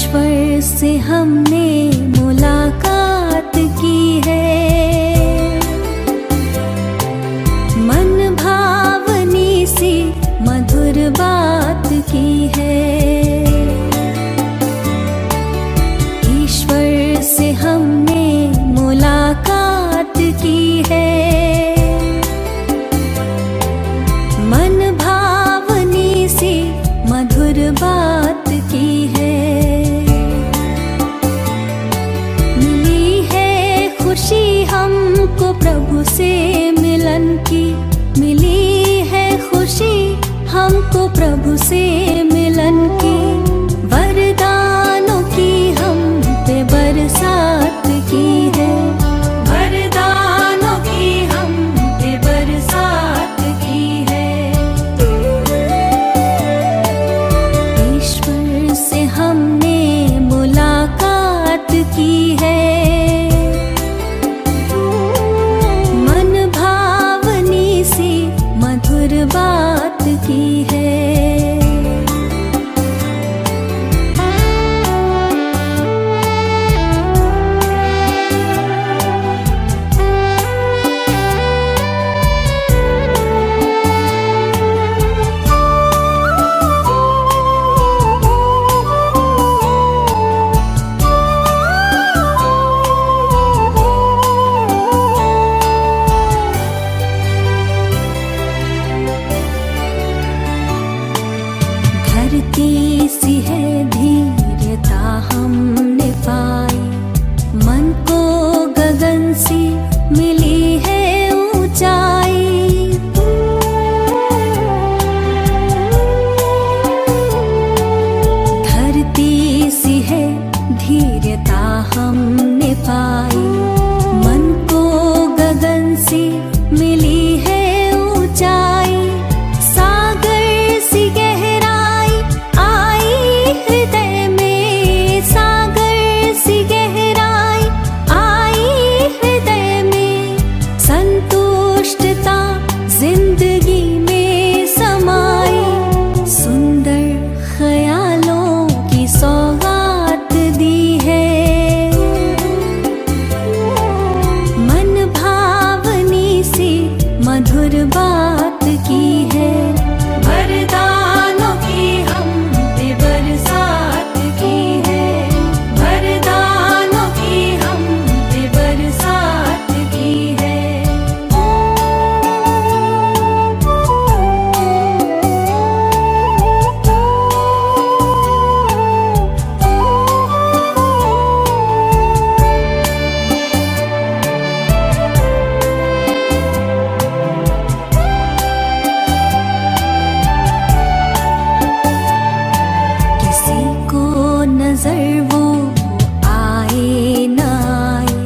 ईश्वर से हमने मुलाकात की है, मन भावनी सी मधुर बात की है। ईश्वर से हमने मुलाकात की है, मन भावनी सी मधुर बात की है। मिली है खुशी हमको प्रभु से मिलन की, मिली है खुशी हमको प्रभु से मिलन की। वरदानों की हम पे बरसात की है, वरदानों की हम पे बरसात की है। ईश्वर से हमने मुलाकात की है, मन भावनी सी मधुर बात की है। धरती सी है धीरता हमने पाई, मन को गगन सी मिली है ऊंचाई। धरती सी है धीरता हमने पाई, मन को गगन सी मिली है ऊंचाई। सागर सी गहराई आई हृदय में, सागर सी गहराई आई हृदय में। संतुष्टता जिंदगी में समाई, सुंदर ख्यालों की सौगात दी है। मन भावनी सी मधुर बात की है, वरदानों की हम पे बरसात की है, वरदानों की हम पे बरसात की है। किसी को नजर वो आए न आए,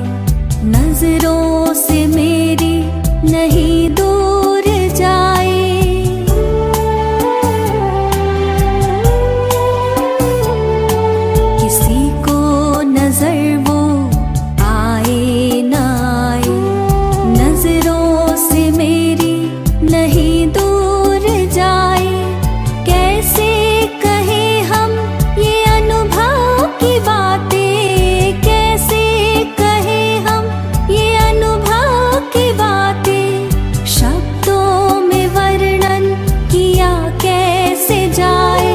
नजरों से मेरी नहीं दूर जाए। किसी को नजर वो आए न आए, नजरों से मेरी नहीं दूर जाए। कैसे कहे हम ये अनुभव की बातें, कैसे कहे हम ये अनुभव की बातें। शब्दों में वर्णन किया कैसे जाए,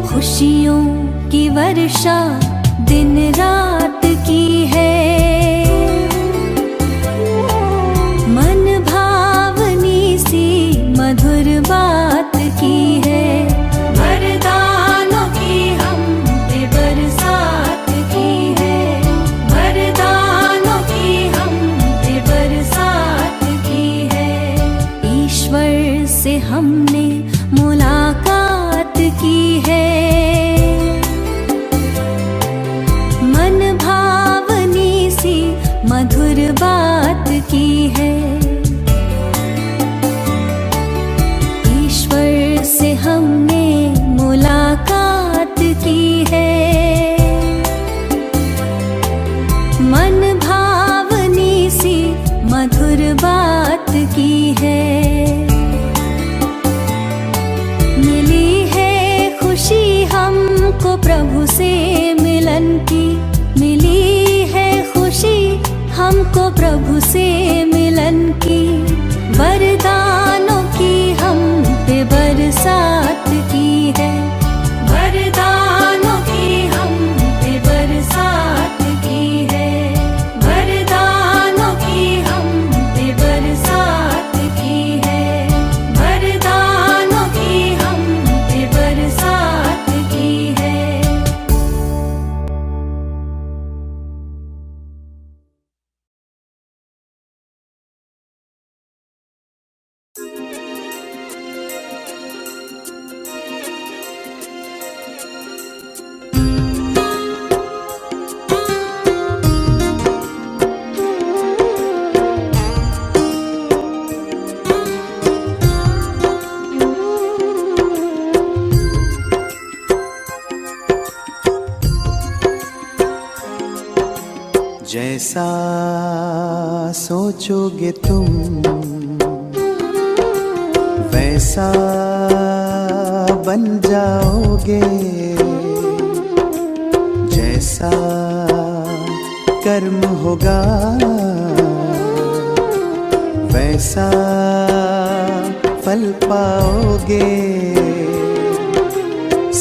खुशियों की वर्षा दिन रात की है। मन भावनी सी मधुर बात की है, वरदानों की हम पे बरसात की है, वरदानों की हम पे बरसात की है। ईश्वर से हमने मुलाकात की है, मन भावनी सी मधुर बात की है। ईश्वर से हमने मुलाकात की है, मन भावनी सी मधुर बात की है। मिली है खुशी हमको प्रभु से मिल हमको प्रभु से मिलन की, वरदानों की हम पे बरसात की है। वरदानों की हम पे बरसात की है। वरदानों की हम पे बरसात की है। वरदानों की हम पे बरसात की है। जैसा सोचोगे तुम वैसा बन जाओगे, जैसा कर्म होगा वैसा फल पाओगे।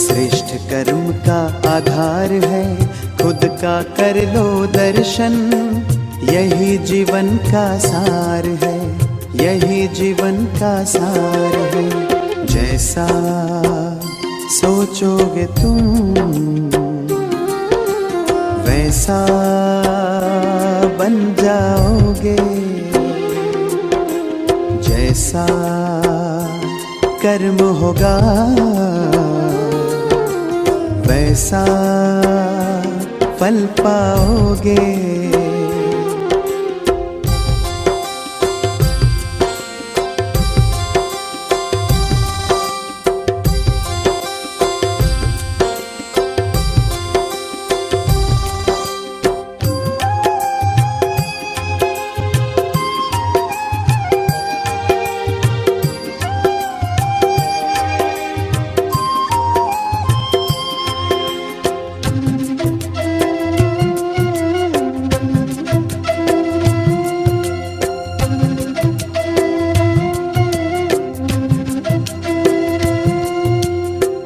श्रेष्ठ कर्म का आधार है खुद का कर लो दर्शन, यही जीवन का सार है, यही जीवन का सार है। जैसा सोचोगे तुम वैसा बन जाओगे, जैसा कर्म होगा वैसा फल पाओगे।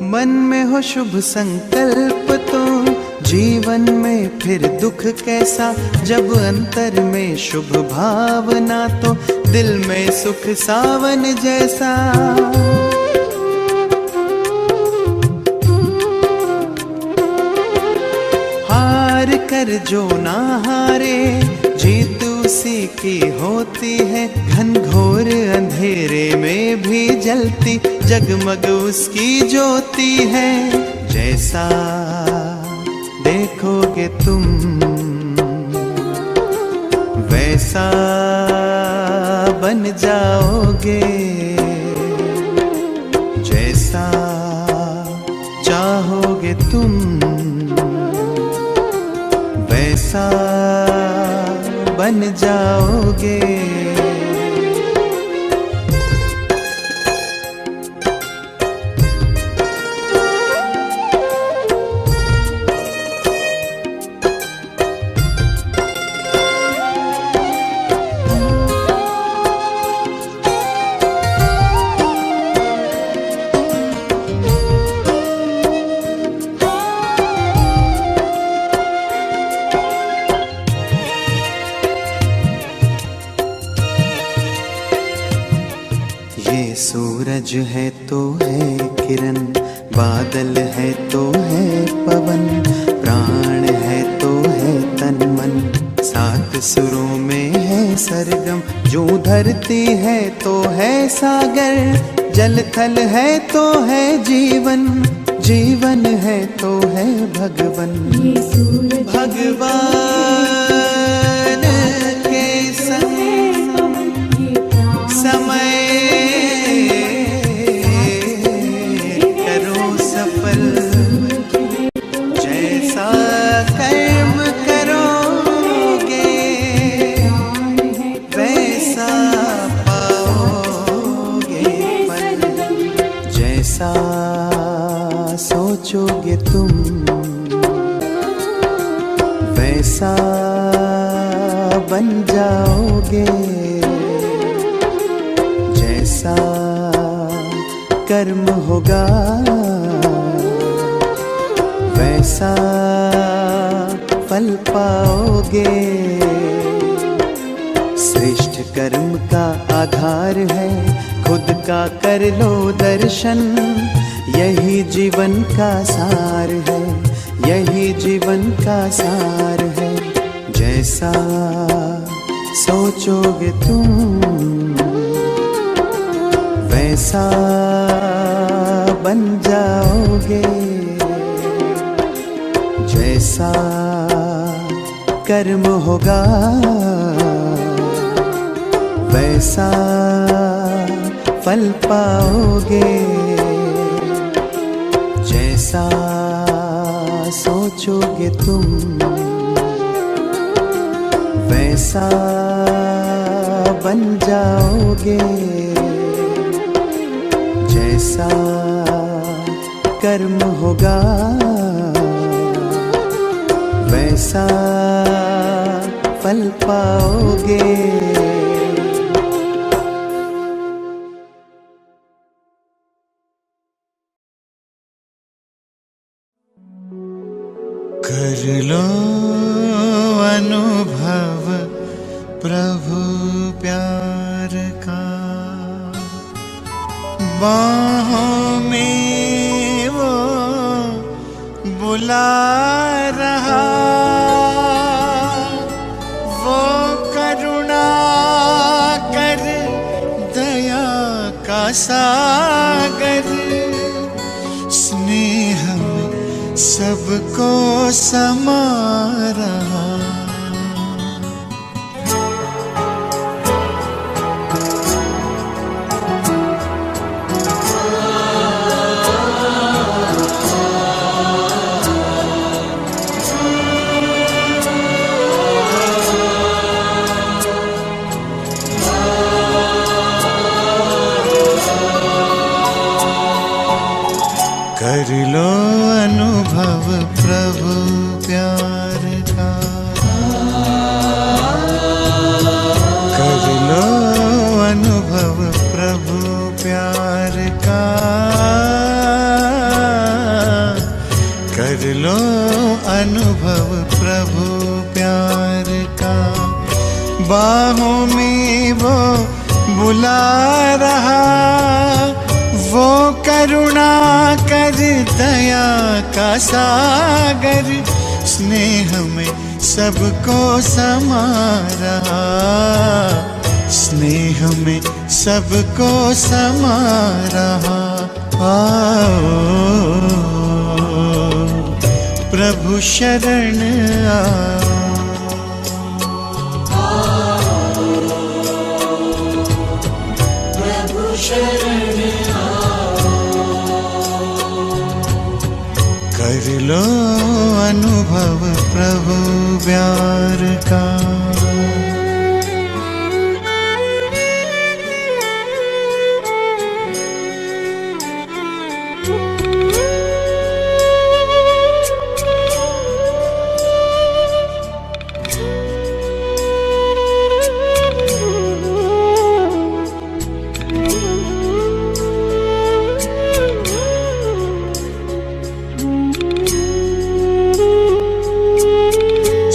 मन में हो शुभ संकल्प तो जीवन में फिर दुख कैसा, जब अंतर में शुभ भावना तो दिल में सुख सावन जैसा। हार कर जो ना हारे जीत उसी की होती है, घनघोर अंधेरे में भी जलती जगमग उसकी ज्योति है। जैसा देखोगे तुम वैसा बन जाओगे, जैसा चाहोगे तुम वैसा बन जाओगे। सूरज है तो है किरण, बादल है तो है पवन, प्राण है तो है तन मन, सात सुरों में है सरगम। जो धरती है तो है सागर, जल थल है तो है जीवन, जीवन है तो है भगवन। भगवान के संग समय जैसा कर्म करोगे वैसा पाओगे फल, जैसा सोचोगे तुम वैसा बन जाओगे। जैसा कर्म होगा वैसा फल पाओगे। श्रेष्ठ कर्म का आधार है खुद का कर लो दर्शन। यही जीवन का सार है, यही जीवन का सार है। जैसा सोचोगे तुम वैसा बन जाओगे। जैसा कर्म होगा वैसा फल पाओगे। जैसा सोचोगे तुम वैसा बन जाओगे। जैसा कर्म होगा वैसा फल पाओगे। कर लो अनुभव प्रभु प्यार का, बाहों में वो बुला रहा। वो करुणा कर दया का सागर, स्नेह में सबको समा रहा। कर लो अनुभव प्रभु प्यार का, कर लो अनुभव प्रभु प्यार का, कर लो अनुभव प्रभु प्यार का। बाहों में वो बुला रहा, वो करुणा कर दया का सागर, स्नेह में सबको समा रहा। स्नेह में सबको समा रहा। आओ प्रभु शरण आओ, प्रभु शरण कर लो अनुभव प्रभु प्यार का।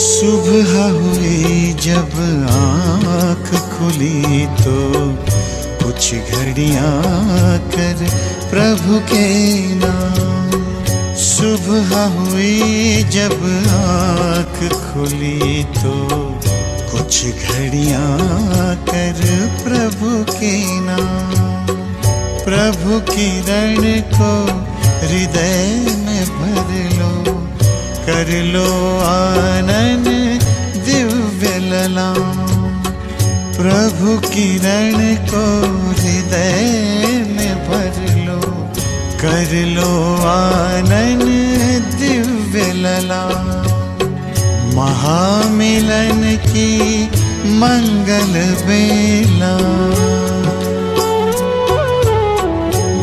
सुबह हुई जब आँख खुली तो कुछ घड़ियाँ कर प्रभु के नाम। सुबह हुई जब आँख खुली तो कुछ घड़ियाँ कर प्रभु के नाम। प्रभु किरण को हृदय में भर लो, कर लो आनंद दिव्य ललाम। प्रभु किरण को हृदय में भर लो, कर लो आनंद दिव्य ललाम। महामिलन की मंगल बेला,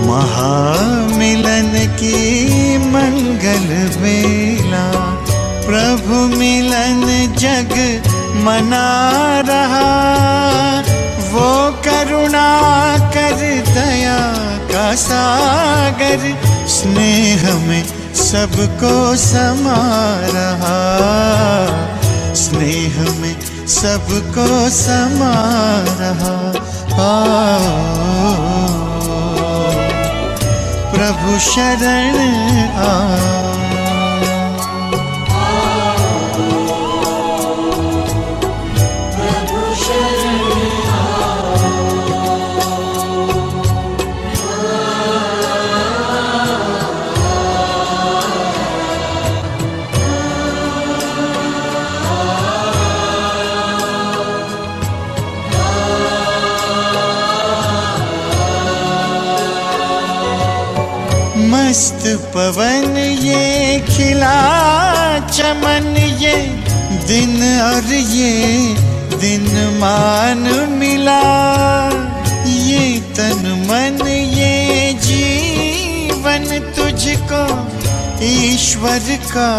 महामिलन की मंगल बेला। प्रभु मिलन जग मना रहा। वो करुणा कर दया का सागर स्नेह में सबको समा रहा। स्नेह में सबको समा रहा। प्रभु शरण आ। मस्त पवन ये खिला चमन ये दिन और ये दिन मान मिला। ये तन मन ये जीवन तुझको ईश्वर का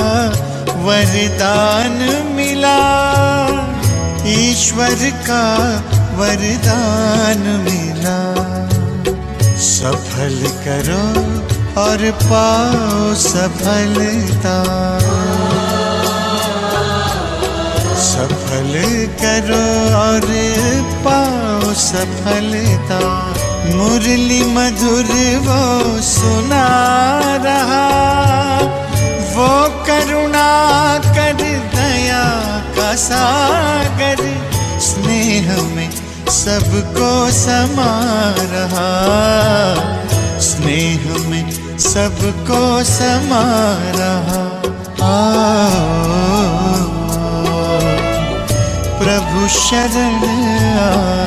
वरदान मिला। ईश्वर का वरदान मिला। सफल करो और पाओ सफलता। सफल करो और पाओ सफलता। मुरली मधुर वो सुना रहा। वो करुणा कर दया का सागर स्नेह में सबको समा रहा। स्नेह में सबको समा रहा। प्रभु शरण आ।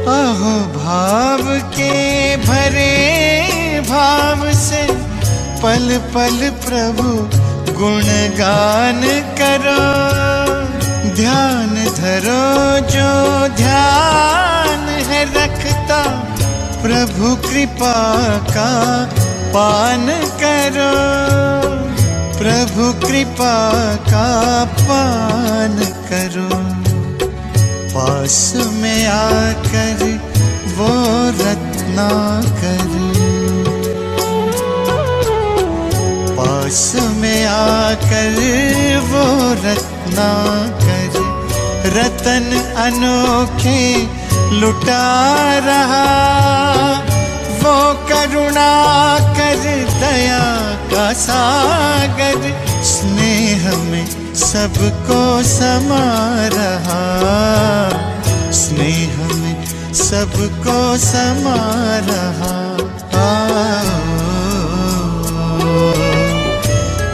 अहो भाव के भरे भाव से पल पल प्रभु गुणगान करो। ध्यान धरो जो ध्यान है रखता प्रभु कृपा का पान करो। प्रभु कृपा का पान करो। पास में आकर वो रत्नाकर। पास में आकर वो रत्नाकर रतन अनोखे लुटा रहा। वो करुणा कर दया का सागर स्नेह में सबको समा रहा। स्नेह में सबको समा रहा।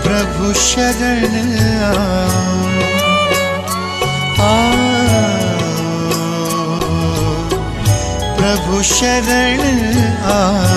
प्रभु शरण आ। प्रभु शरण आ।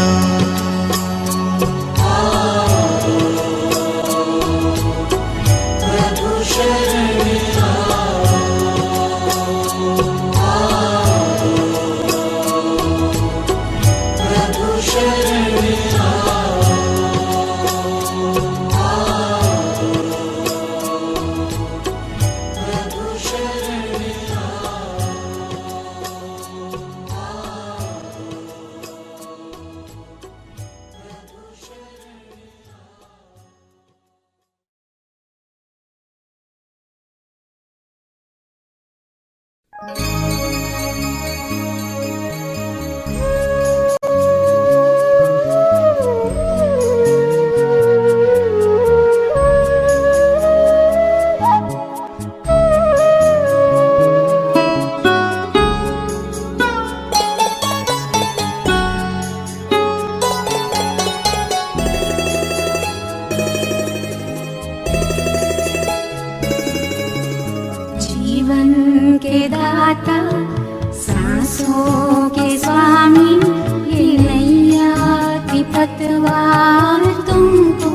पतवार तुमको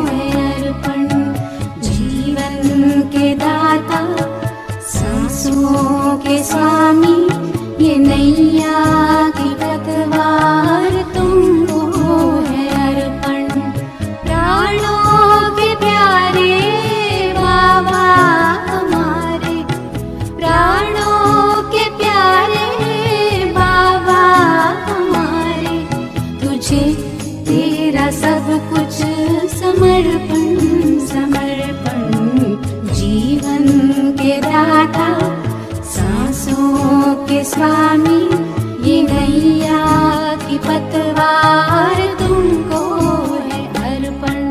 है अर्पण। जीवन के दाता सांसों के स्वामी, ये नैया की पतवार तुमको है अर्पण। प्राणों के प्यारे बाबा हमारे, प्राणों के प्यारे बाबा हमारे, तुझे तेरा सब कुछ समर्पण समर्पण। जीवन के दाता सांसों के स्वामी, ये नैया की पतवार तुमको है अर्पण।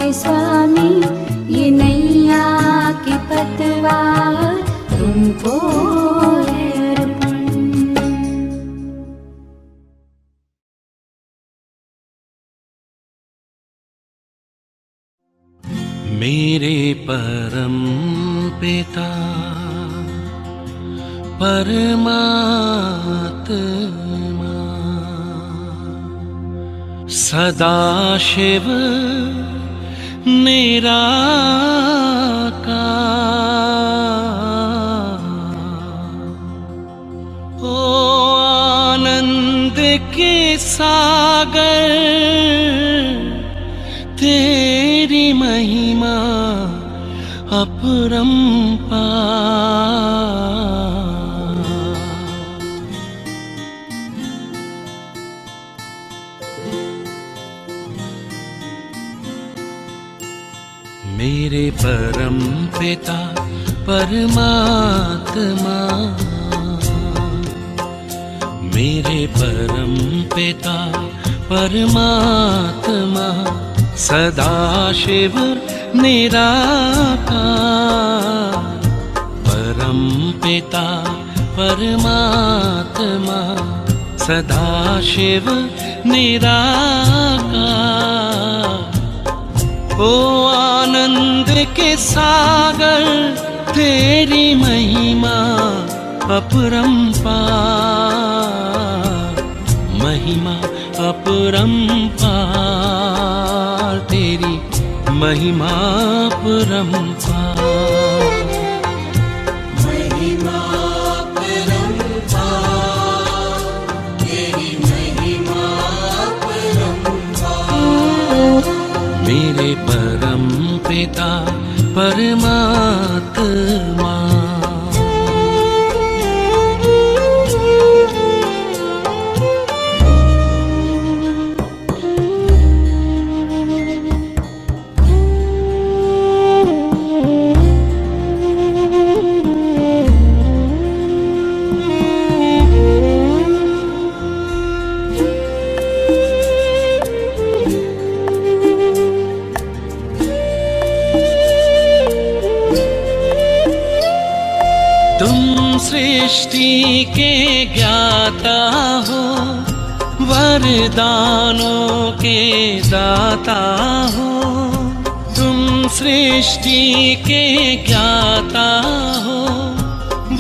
के स्वामी, ये नैया के पतवार तुमको है अर्पण। मेरे परम पिता परमात्मा सदाशिव निराकार, ओ आनंद के सागर, तेरी महिमा अपरंपार। मेरे परम पिता परमात्मा, मेरे परम पिता परमात्मा सदाशिव निराकार, परम पिता परमात्मा सदाशिव निराकार, ओ आनंद के सागर, तेरी महिमा अपरंपार, महिमा अपरंपार, तेरी महिमा अपरंपार। महिमा अपरंपार, तेरी महिमा अपरंपार। मेरे परम पिता परमात्मा। सृष्टि के ज्ञाता हो, वरदानों के दाता हो, तुम सृष्टि के ज्ञाता हो,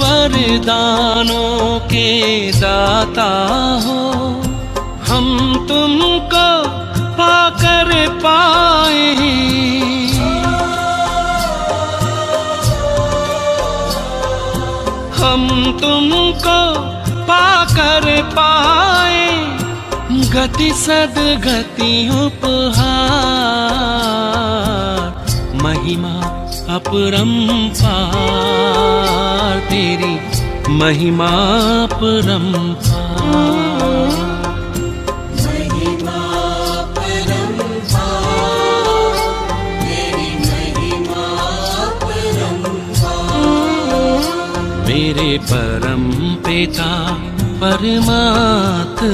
वरदानों के दाता हो। हम तुमको पाकर पाए, हम तुमको पाकर पाए, गति सदगति उपहार, महिमा अपरंपार, तेरी महिमा अपरंपार। मेरे परम पिता परमात्मा।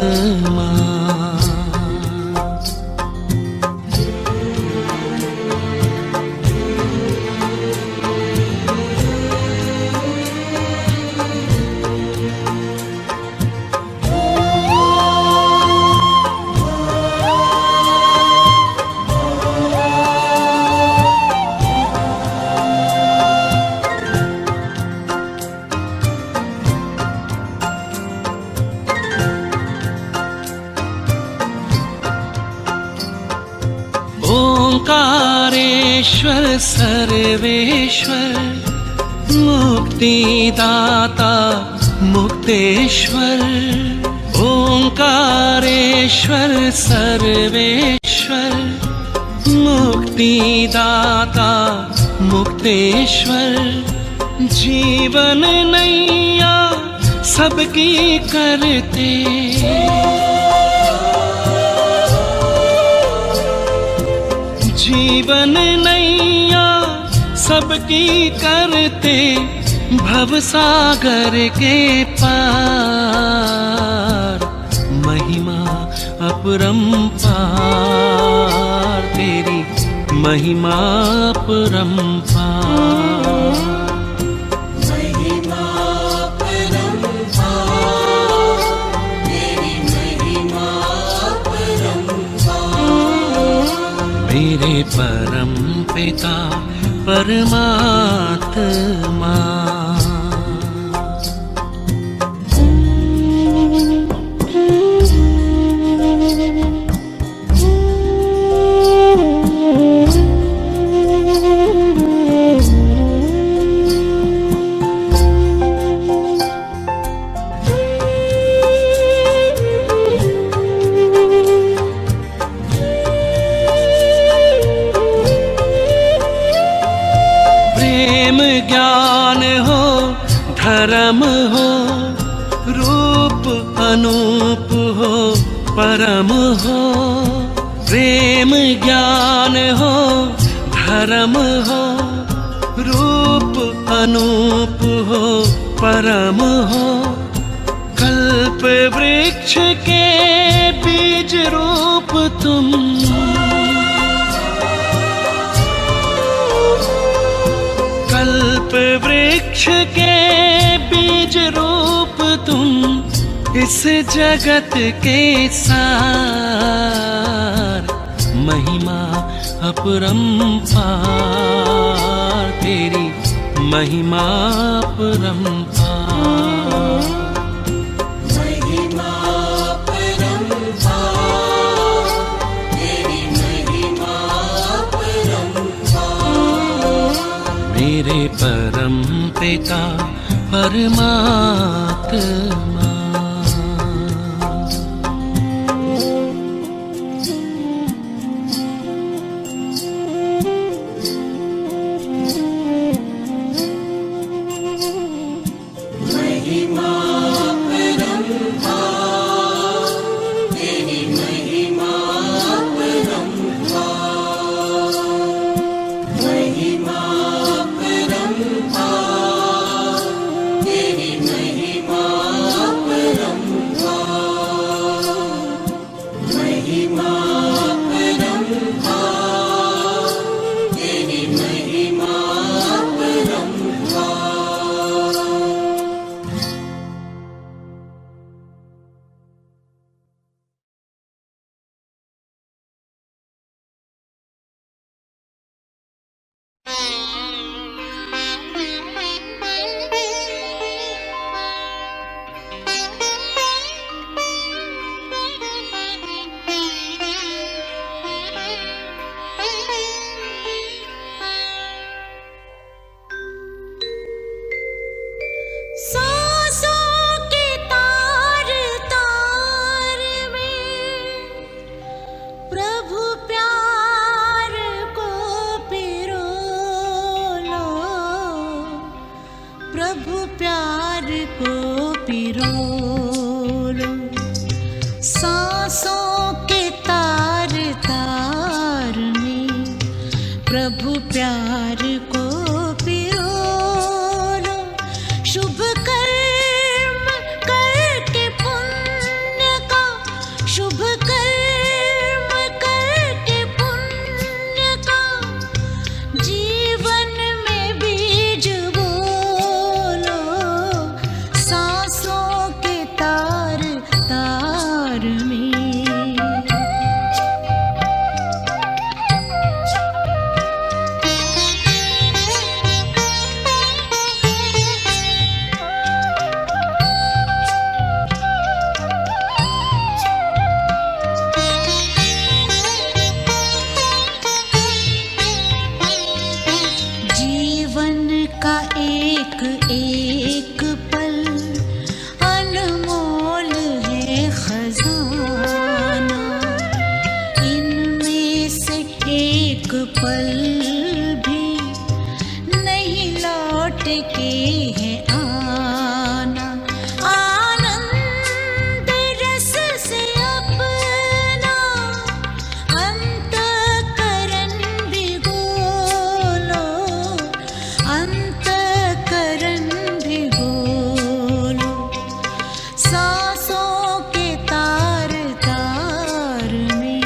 ओंकारेश्वर सर्वेश्वर, मुक्तिदाता मुक्तेश्वर, ओंकारेश्वर सर्वेश्वर, मुक्तिदाता मुक्तेश्वर, जीवन नैया सबकी करते, जीवन नैया सबकी करते, भवसागर के पार, महिमा अपरंपार, तेरी महिमा परंपार। महिमा परंपार, तेरी महिमा परंपार। मेरे परम पिता परमात्मा। ज्ञान हो, धर्म हो, रूप अनूप हो, परम हो। प्रेम ज्ञान हो, धर्म हो, रूप अनूप हो, परम हो। कल्प वृक्ष के बीज रूप तुम, कल्प वृक्ष के बीज रूप तुम। इस जगत के सार, महिमा अपरंपार। तेरी महिमा परंपार। महिमा परंपार, तेरी महिमा परंपार। मेरे परम पिता परमात्मा। महिमा परंपार, तेरी महिमा परंपार। महिमा परंपार, तेरी महिमा परंपार। महिमा परंपार, तेरी महिमा परंपार। सांसों के तार तार में प्रभु प्यार को पिरो लो, प्रभु प्यार को पिरो लो। सांसों के तार तार में प्रभु प्यार को पिरो लो। शुभ कर्म करके पुण्य का, शुभ कर्म करके पुण्य का जीवन में बीज बोलो। सांसों के तार तार में जीवन का एक एक पल अनमोल है खजाना। इनमें से एक पल भी नहीं लौट के है आना। आनंद रस से अपना अंतःकरण भिगो लो, अंतःकरण भिगो लो। सांसों के तार तार में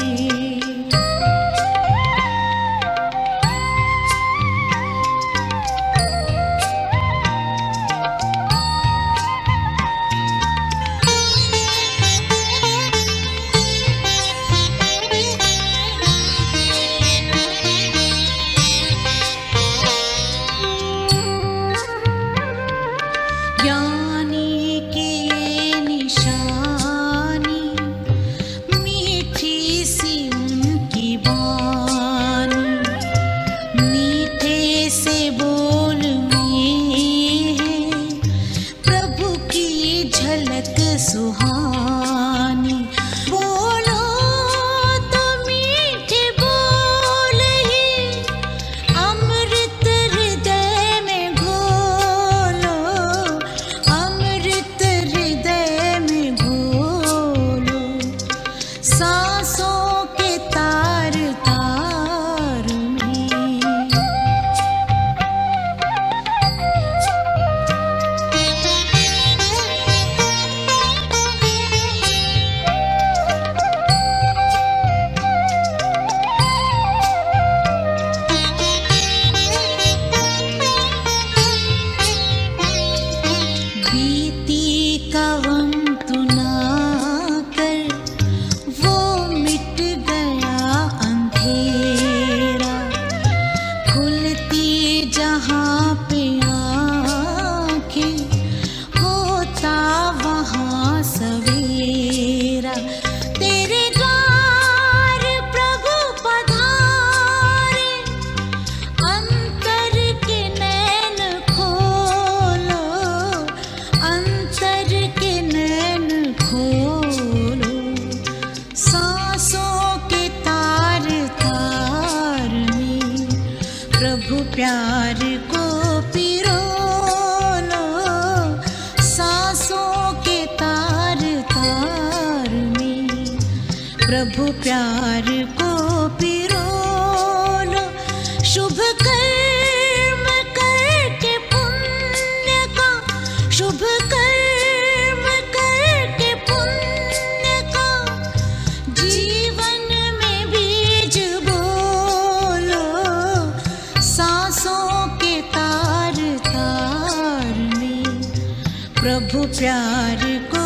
प्यार को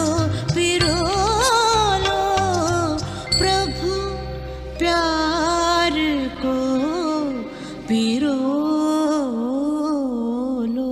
पिरो लो प्रभु, प्यार को पिरो लो।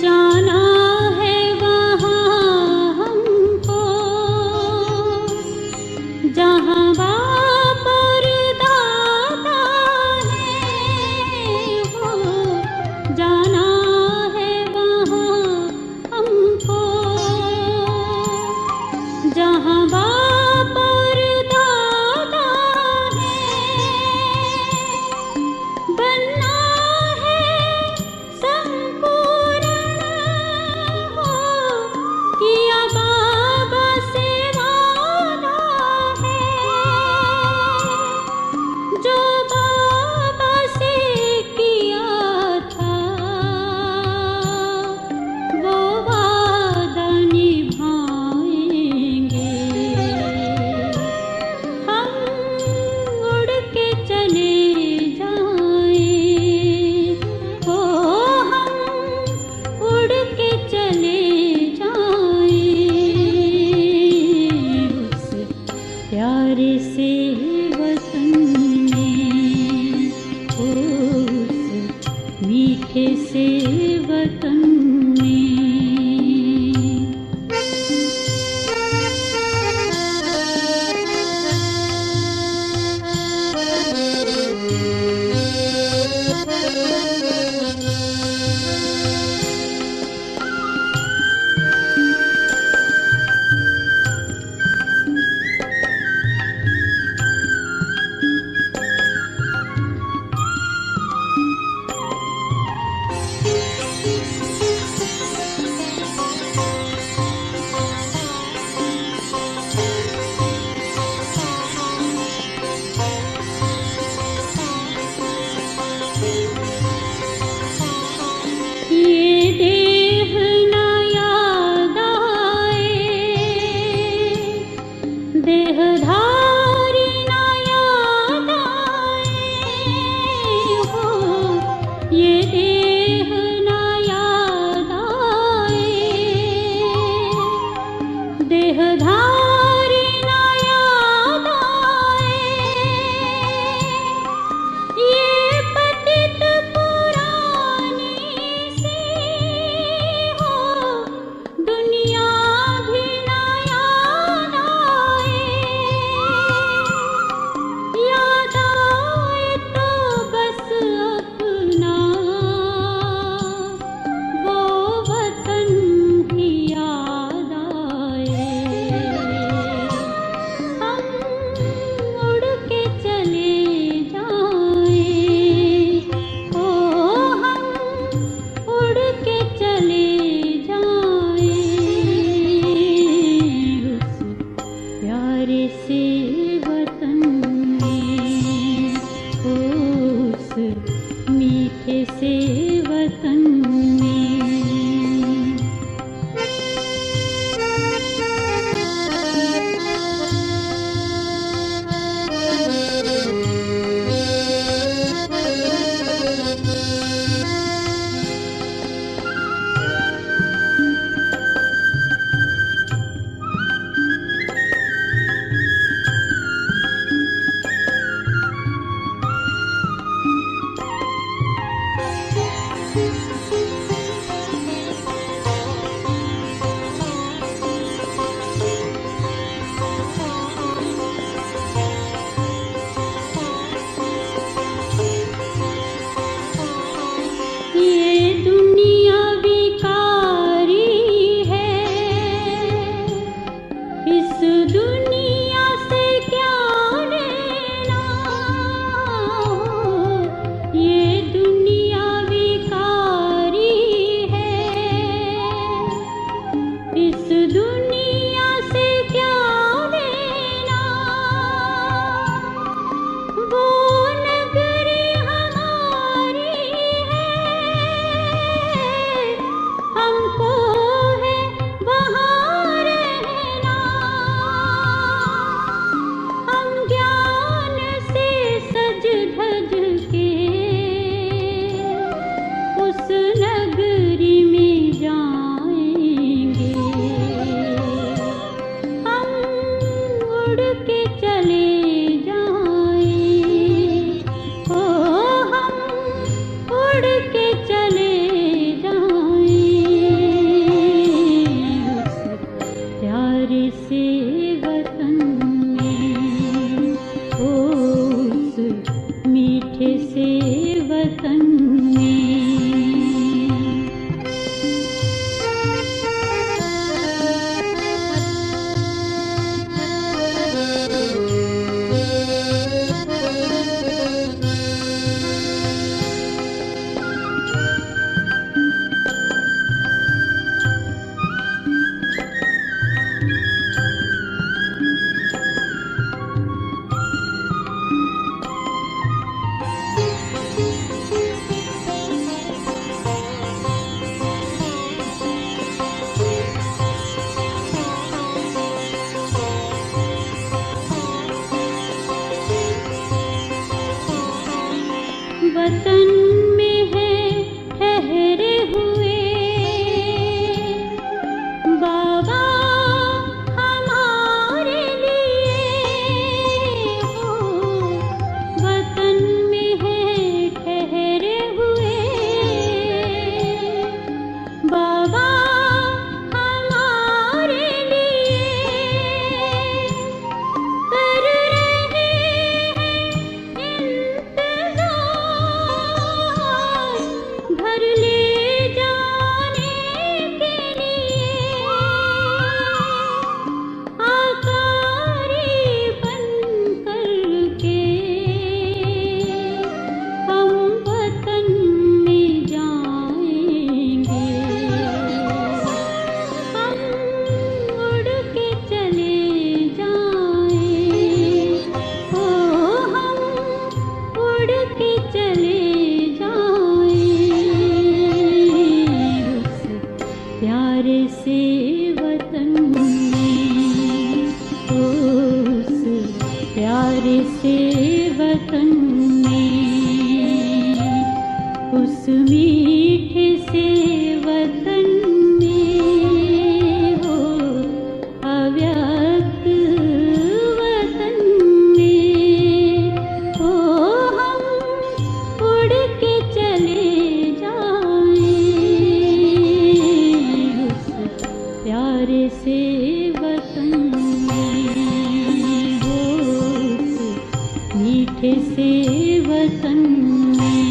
जाना है वहाँ हमको जहाँ बाप और दादा है वो, जाना है वहाँ हमको जहाँ बाप और दादा है, बनना किया बाबा से वादा है, जो बाबा से किया था वो वादा निभाएंगे। हम उड़ के चले जाएं, ओ हम उड़ के चले प्यारे से वतन में, उस मीठे से वतन में। देहधारी ना याद आए हो, ये देह ना याद आए, देहधारी ना याद आए, ये पतित पुराण प्यारे से वतन में, उस मीठे से वतन में। ये दुनिया विकारी है, इस दुनिया से क्या लेना। ये दुनिया विकारी है, इस दुनिया से क्या लेना। वो नगरी हमारी है, हमको है वहाँ रहना। हम ज्ञान से सज धज के उस नगरी में जाएंगे। हम उड़ के चले जाएं, ओ हम उड़ के चले प्यारे से वतन में, उस मीठे से वतन में। वतन में है ठहरे हुए बाबा हमारे लिए। हो वतन में है ठहरे हुए बाबा हमारे लिए। कर रहे हैं इंतजार घर ले जाने के लिए। आकारी बन करके हम वतन में जाएंगे। हम उड़ के चले जाएं, ओ हम उड़ के चले प्यारे से वतन में, उस प्यारे से वतन में, उस मीठे से वतन में। हो अव्यक्त वतन में, हो हम उड़ के चले जाएं उस प्यारे से वतन में, हो उस मीठे से वतन में।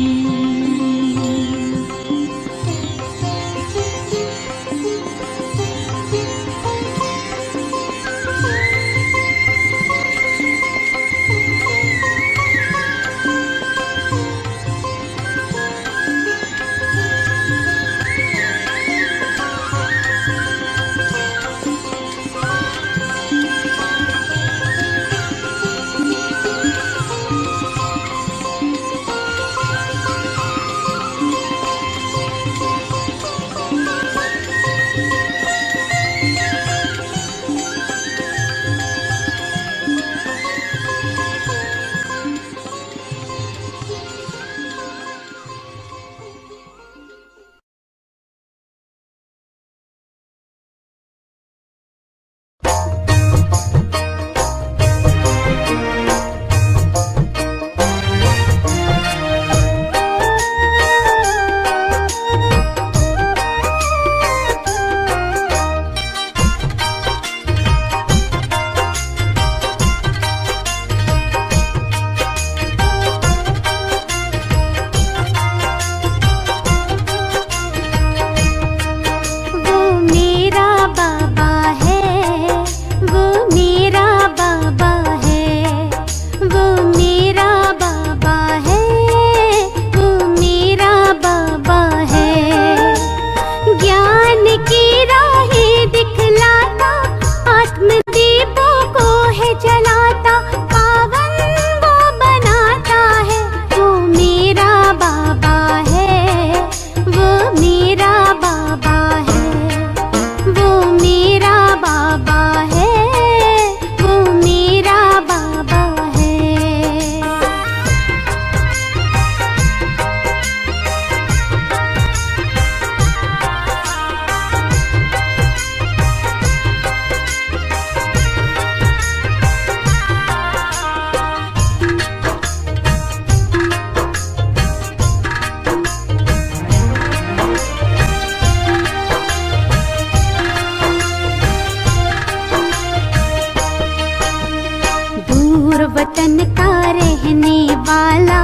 वाला,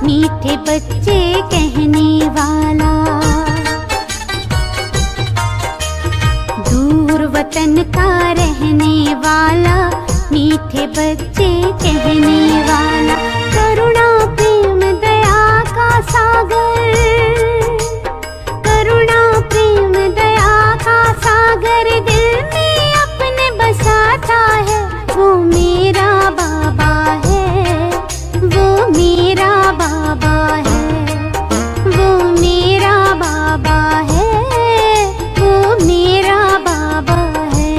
मीठे बच्चे कहने वाला। दूर वतन का रहने वाला, मीठे बच्चे कहने वाला। करुणा प्रेम दया का सागर, करुणा प्रेम दया का सागर दिल में अपने बसाता है। वो मेरा बाबा है, वो मेरा बाबा है, वो मेरा बाबा है, वो मेरा बाबा है।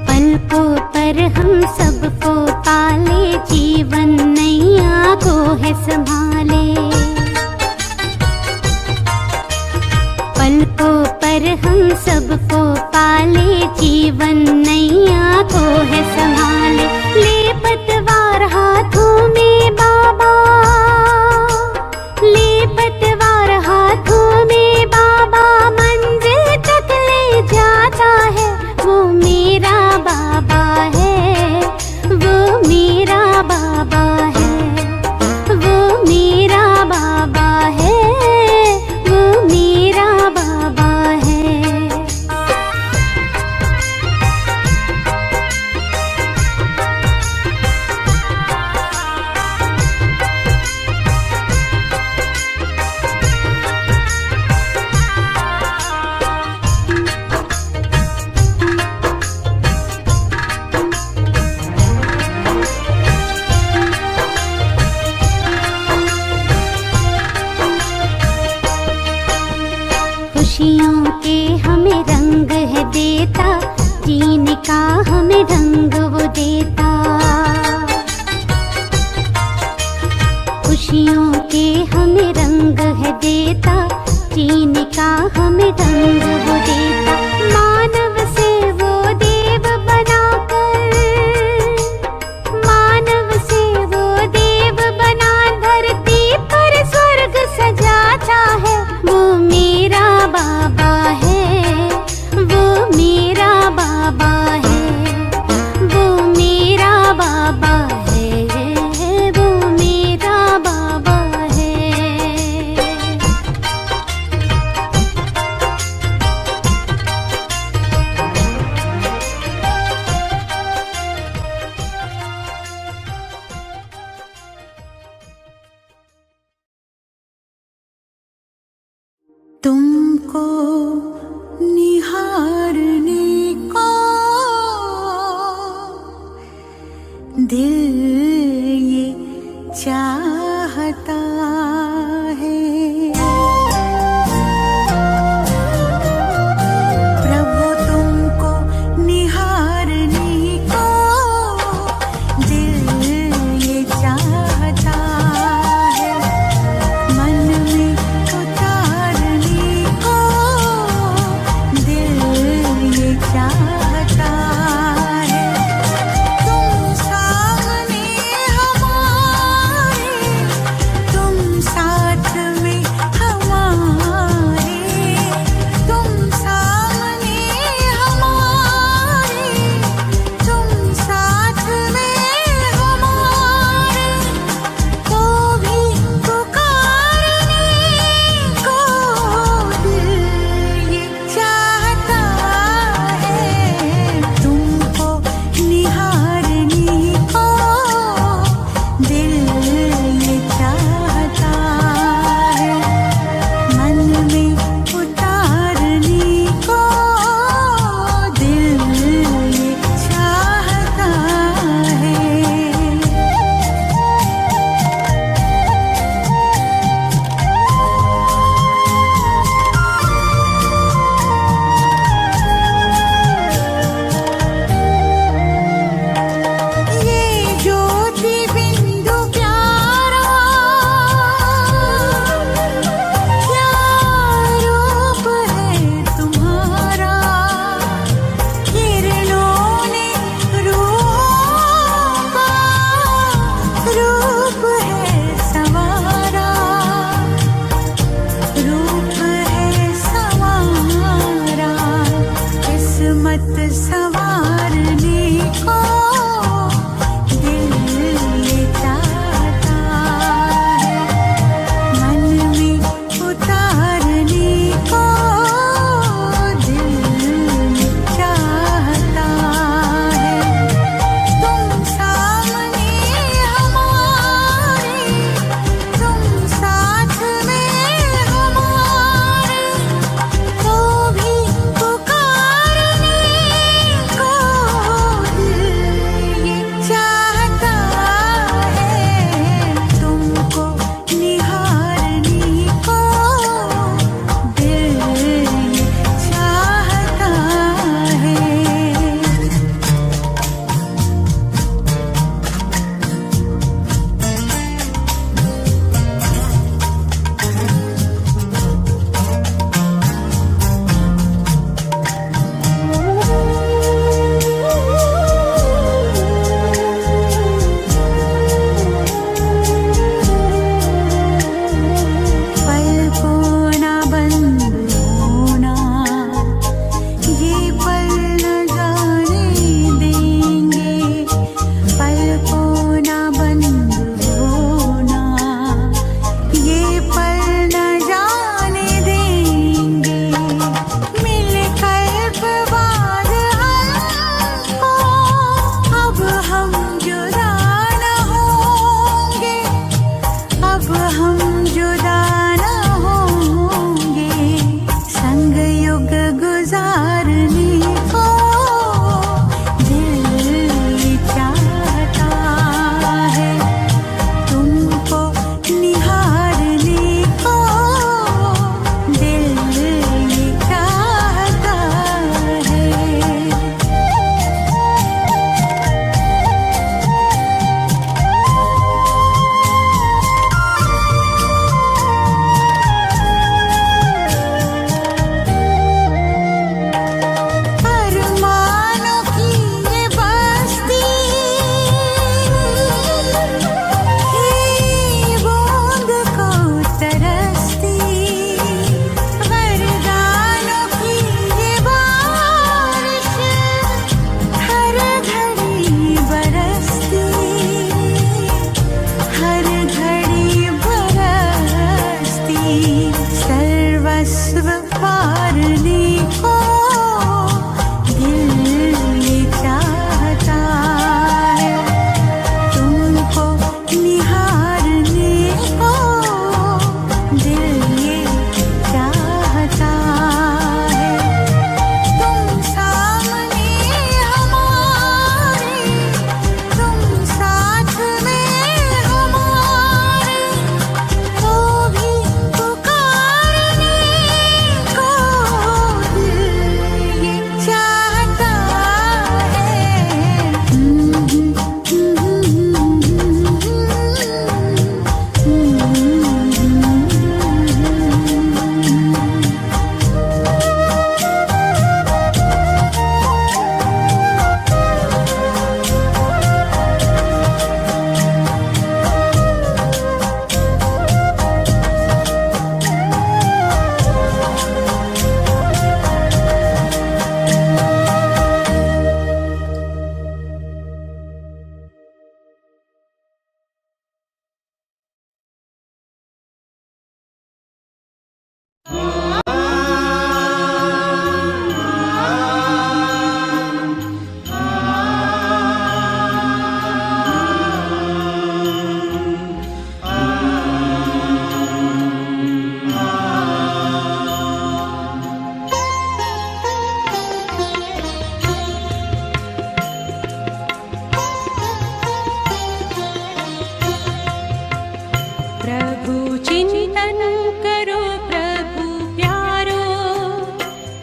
पलकों पर हम सबको पाले, जीवन नैया को है संभाले। पलकों पर हम सबको पाले, जीवन नैया को है संभाले। ले पतवार हाथों में बाबा, ले पतवार हाथों में बाबा, मंजिल तक ले जाता है। वो मेरा बाबा है, वो मेरा बाबा है, वो मेरा बाबा है, वो मेरा बाबा है। खुशियों के हमें रंग है देता, जीने का हमें ढंग वो देता। खुशियों के हमें रंग है देता, जीने का हमें ढंग वो देता। मानव से वो देव बनाकर, मानव से वो देव बना धरती पर स्वर्ग सजाता है। वो मेरा बाबा है, वो मेरा बाबा है, वो मेरा बाबा है, वो मेरा बाबा है।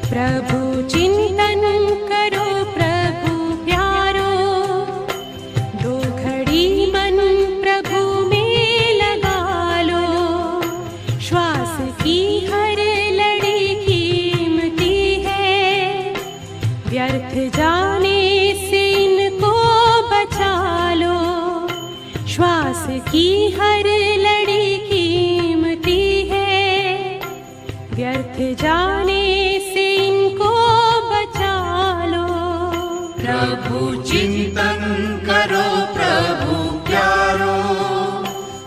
प्रभु चिंतन करो प्रभु प्यारो, दो घड़ी मन प्रभु में लगा लो। श्वास की हर लड़ी कीमती है, व्यर्थ जाने से इनको बचा लो। श्वास की हर लड़ी कीमती है, व्यर्थ जाने से इनको बचा लो। प्रभु चिंतन करो प्रभु प्यारो,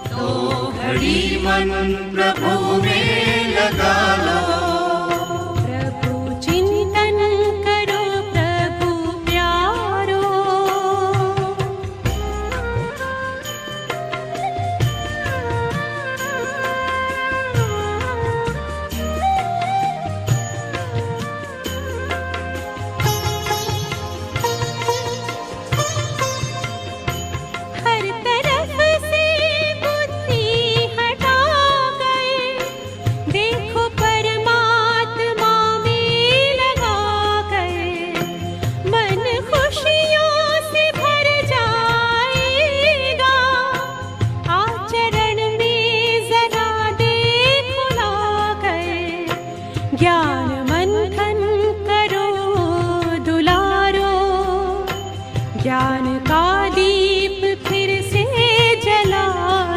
तो घड़ी मन प्रभु में लगा लो। प्रभु चिंतन करो प्रभु प्यारो। हर तरफ से बुद्धि हटा गए, देखो परमात्मा में लगा गए। मन खुशियों से भर जाएगा, आचरण में जरा देखो ला गए। ज्ञान मंथन करो दुलारो, ज्ञान का दीप फिर से जला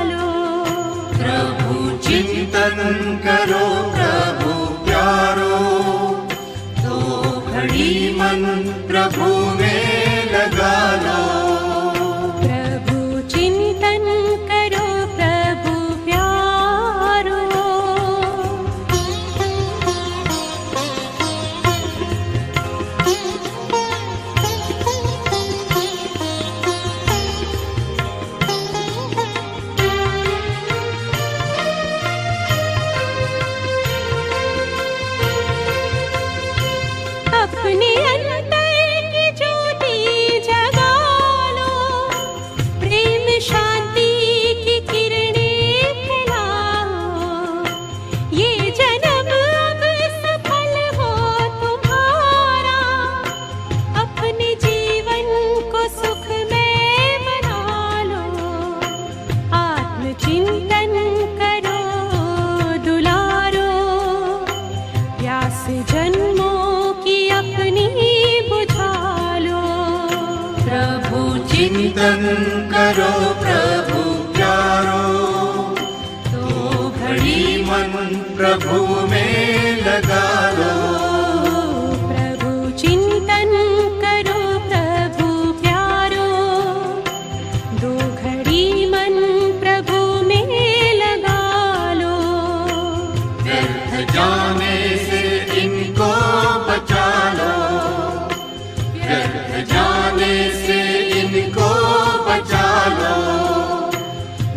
लो। प्रभु चिंतन करो प्रभु प्यारो, तो घड़ी मन प्रभु में लगा लो। प्रभु चिंतन करो प्रभु प्यारो। अपने अंतर की ज्योति जगा लो, प्रेम शांति की किरणें फैलाओ। ये जन्म अब सफल हो तुम्हारा, अपने जीवन को सुखमय बना लो। आत्मचिंतन करो दुलारो, प्यास जन्मों की अपनी बुझा लो। प्रभु चिंतन करो प्रभु प्यारो, तो घड़ी मन प्रभु में लगा लो। प्रभु चिंतन करो प्रभु प्यारो, दो घड़ी मन प्रभु में लगा लो। व्यर्थ जाने से इनको बचा लो, व्यर्थ जाने से इनको बचा लो।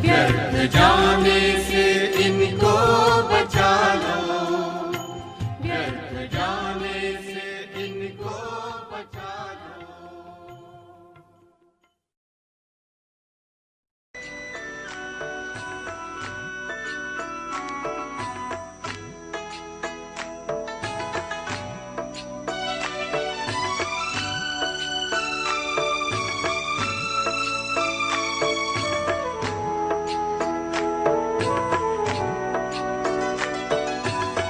व्यर्थ जाने से इनको बचा लो, व्यर्थ जाने से इनको बचा लो।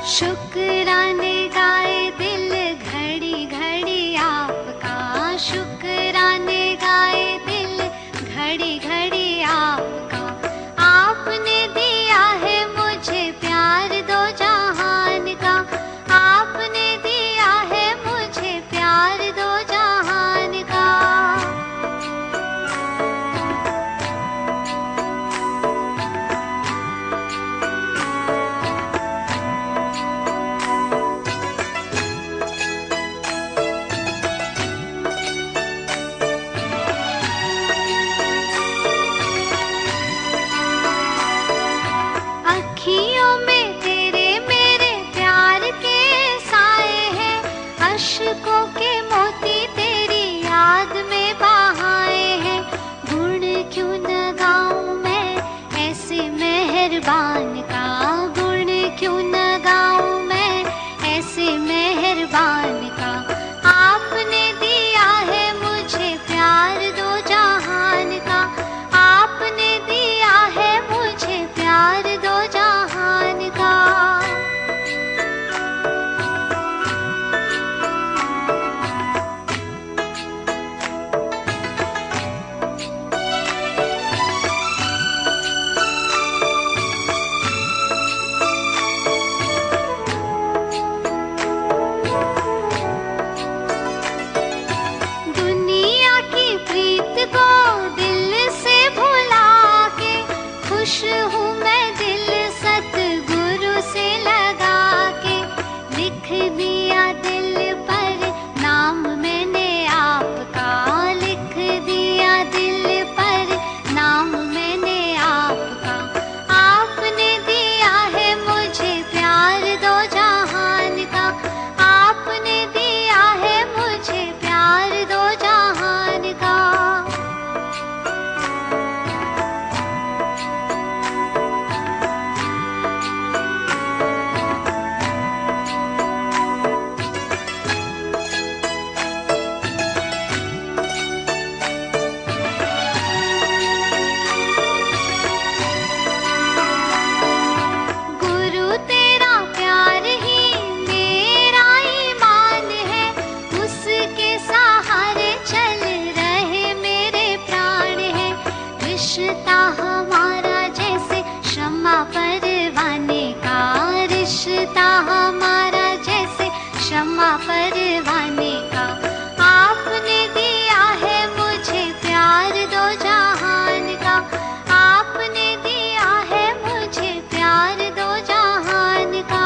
शुक्राने गाए दिल घड़ी घड़ी आपका, शुक्राने गाए दिल घड़ी घड़ी आपका। आपने दिया है मुझे प्यार दो जहान का, आपने दिया है मुझे प्यार दो जहान का। अखियों में तेरे मेरे प्यार के साए हैं, अश्कों के मोती तेरी याद में बहाए हैं। गुण क्यों न गाऊं मैं ऐसे मेहरबान का, गुण क्यों न गाऊं मैं ऐसे मेहरबान मेहरबान का। आपने दिया है मुझे प्यार दो जहान का। आपने दिया है मुझे प्यार दो जहान का। दुनिया की प्रीत को दिल से भुला के खुश हूँ मैं दिल सतगुरु से लगा के। लिख दिया दिल पर नाम मैंने आपका। लिख दिया दिल पर नाम मैंने आपका। आपने दिया है मुझे प्यार दो जहान का। आपने दिया है मुझे प्यार दो जहान का। गुरु तेरा प्यार ही मेरा ईमान है। उसके सहारे चल रहे मेरे प्राण है। रिश्ता हमारा जैसे शम्मा परवाने का। रिश्ता हमारा जैसे शम्मा परवाने का। आपने दिया है मुझे प्यार दो जहान का। आपने दिया है मुझे प्यार दो जहान का।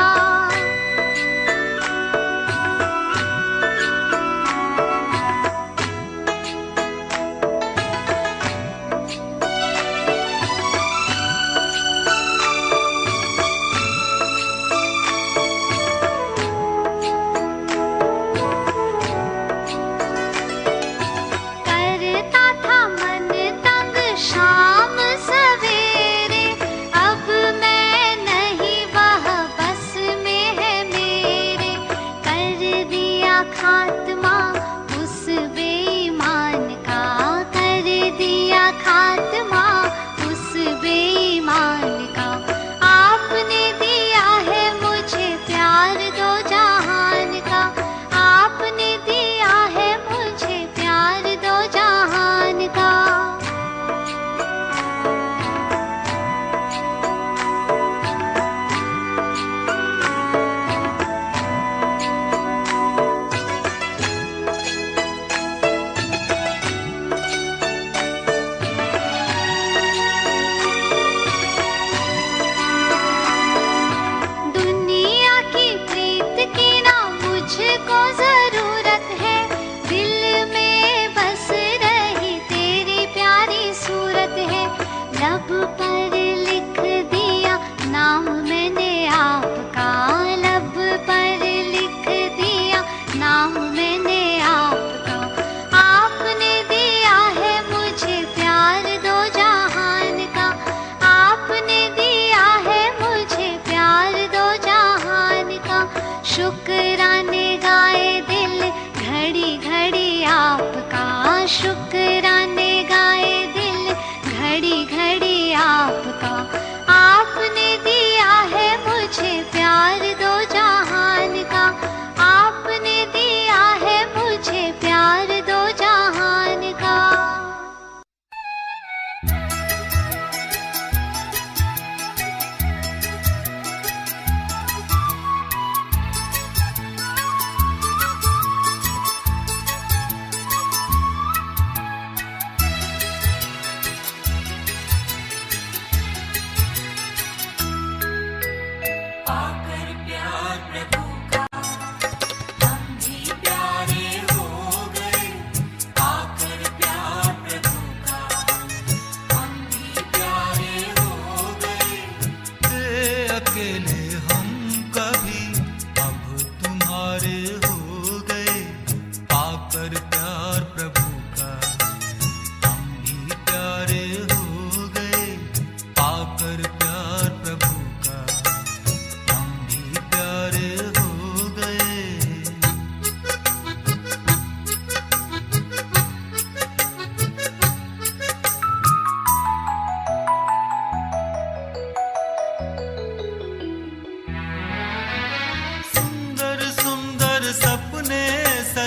करता था मन तंग शाम सवेरे। अब मैं नहीं वह बस में है मेरे। कर दिया खात्मा उस बेईमान का। कर दिया खात्मा उस बेईमान का। आपने दिया है मुझे प्यार दो जहान का। आपने दिया है मुझे प्यार दो जहान का। दुनिया की प्रीत की ना मुझको जरूरत है। दिल में बस रही तेरी प्यारी सूरत है। लब पर लिख दिया नाम मैंने आपका। लब पर लिख दिया नाम मैंने आपका। आपने दिया है मुझे प्यार दो जहान का। आपने दिया है मुझे प्यार दो जहान का। शुक्राने गाए दिल घड़ी घड़ी आपका। शुक्राने गाए दिल घड़ी घड़ी आपका। आपने दिया है मुझे प्यार दो जहान का। आपने दिया है मुझे प्यार दो जहान का।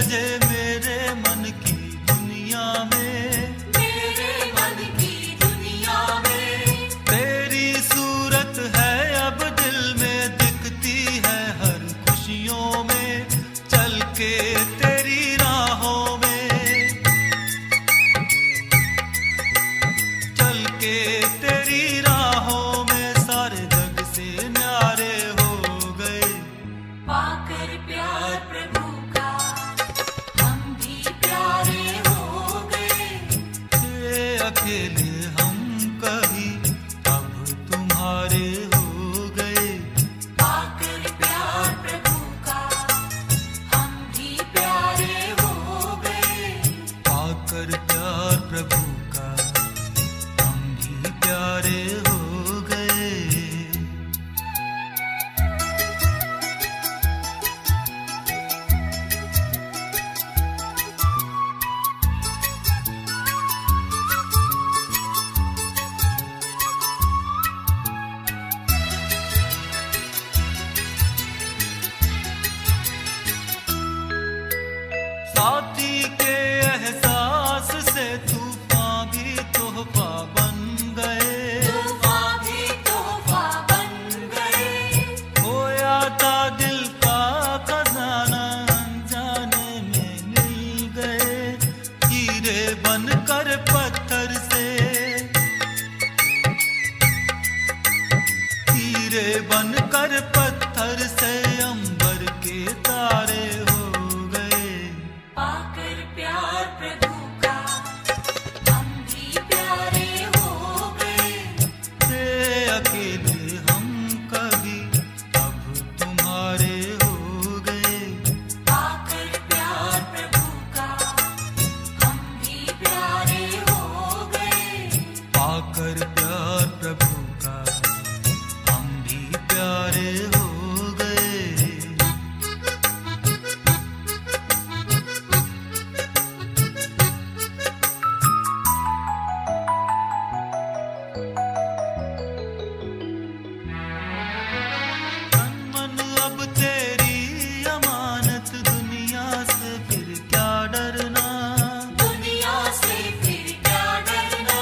सजे मेरे मन की दुनिया में, मेरे मन की दुनिया में। तेरी सूरत है अब दिल में, दिखती है हर खुशियों में, चल के तेरी राहों में, चल के तेरी राहों में सारे जग से न्यारे हो गए। पाकर प्यार प्रभु का हम भी प्यारे हो गए। थे अकेले हम कभी अब तुम्हारे हो गए। पाकर प्यार प्रभु का हम भी प्यारे हो गए। पाकर प्यार प्रभु का हम भी प्यारे हो गए। साथी के एहसास से तूफान भी तोहफा बन गए। तूफान भी तोहफा बन गए। खोया था दिल का खजाना अनजाने में मिल गए। हीरे बनकर पत्थर से, हीरे बनकर पत्थर से अंबर के तारे हो गए। पाकर प्यार प्रभु का हम भी प्यारे हो गए। थे अकेले हम कभी अब तुम्हारे हो गए। पाकर प्यार प्रभु का हम भी प्यारे हो गए। पाकर प्यार प्रभु का हम भी प्यारे हो गए। तन मन अब तेरी अमानत, दुनिया से फिर क्या डरना। दुनिया से फिर क्या डरना।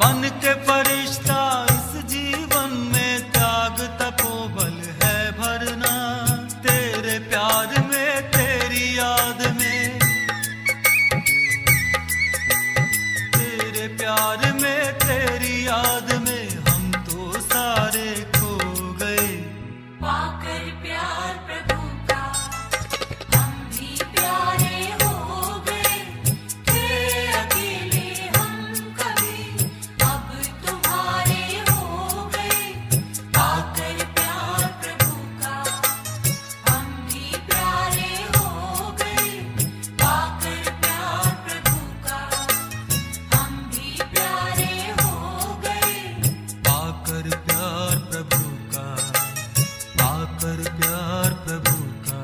बन के फरिश्ता इस जीवन में त्याग तपोबल है भरना। तेरे प्यार में तेरी याद में, तेरे प्यार में तेरी याद में हम तो सारे खो गए। पाकर प्यार प्रभु का हम भी प्यारे हो गए। थे अकेले हम कभी अब तुम्हारे हो गए। पाकर प्यार प्रभु का हम भी प्यारे हो गए। पाकर प्यार प्रभु का हम भी प्यारे हो गए। पाकर प्यार प्रभु का, पाकर प्यार प्रभु का,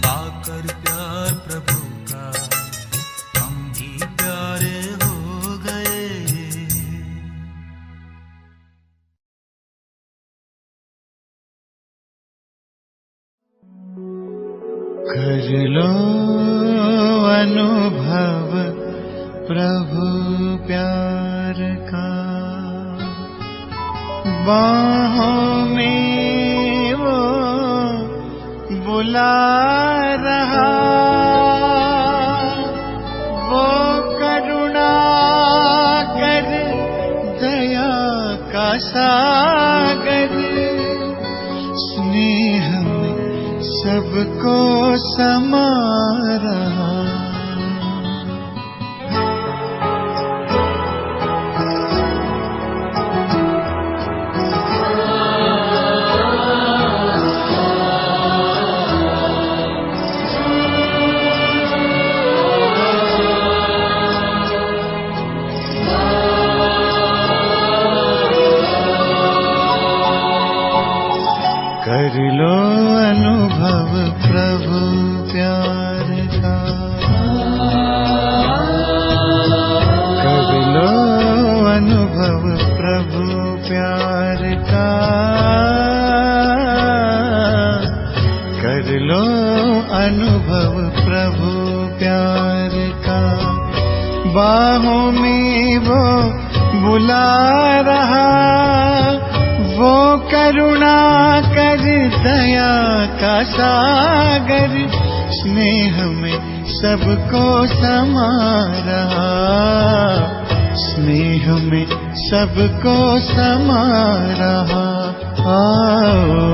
पाकर प्यार प्रभु का हम भी प्यारे हो गए। कर लो अनुभव प्रभु प्यार का, बाहों में वो बुला रहा। वो करुणा कर दया का सागर, स्नेह में सबको समा रहा। कर लो अनुभव प्रभु प्यार का। अनुभव प्रभु प्यार का। बाहों में वो बुला रहा, वो करुणा कर दया का सागर, स्नेह में सबको समा रहा, स्नेह में सबको समा रहा। आओ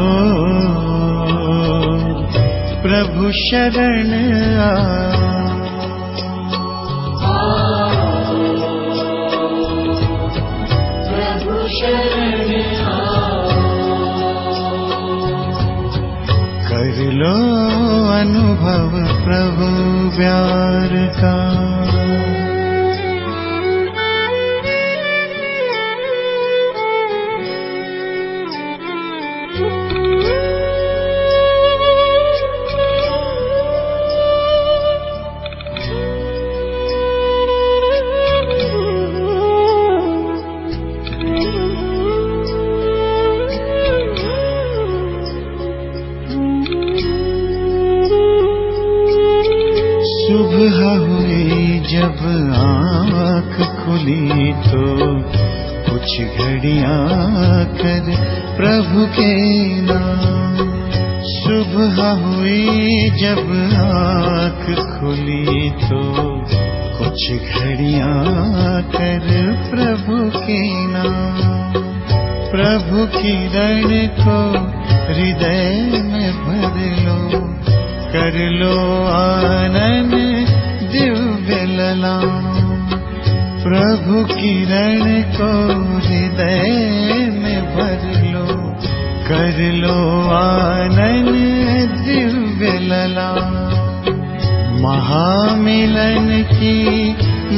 प्रभु शरण आओ। कर लो अनुभव प्रभु प्यार का। सुबह हुई जब आँख खुली तो कुछ घड़ियाँ कर प्रभु के नाम। सुबह हुई जब आँख खुली तो कुछ घड़ियाँ कर प्रभु के नाम। प्रभु की रण को हृदय में भर लो, कर लो आनंद दिव्य ललाम। प्रभु की रण को हृदय में भर लो, कर लो आनंद दिव्य ललाम। महामिलन की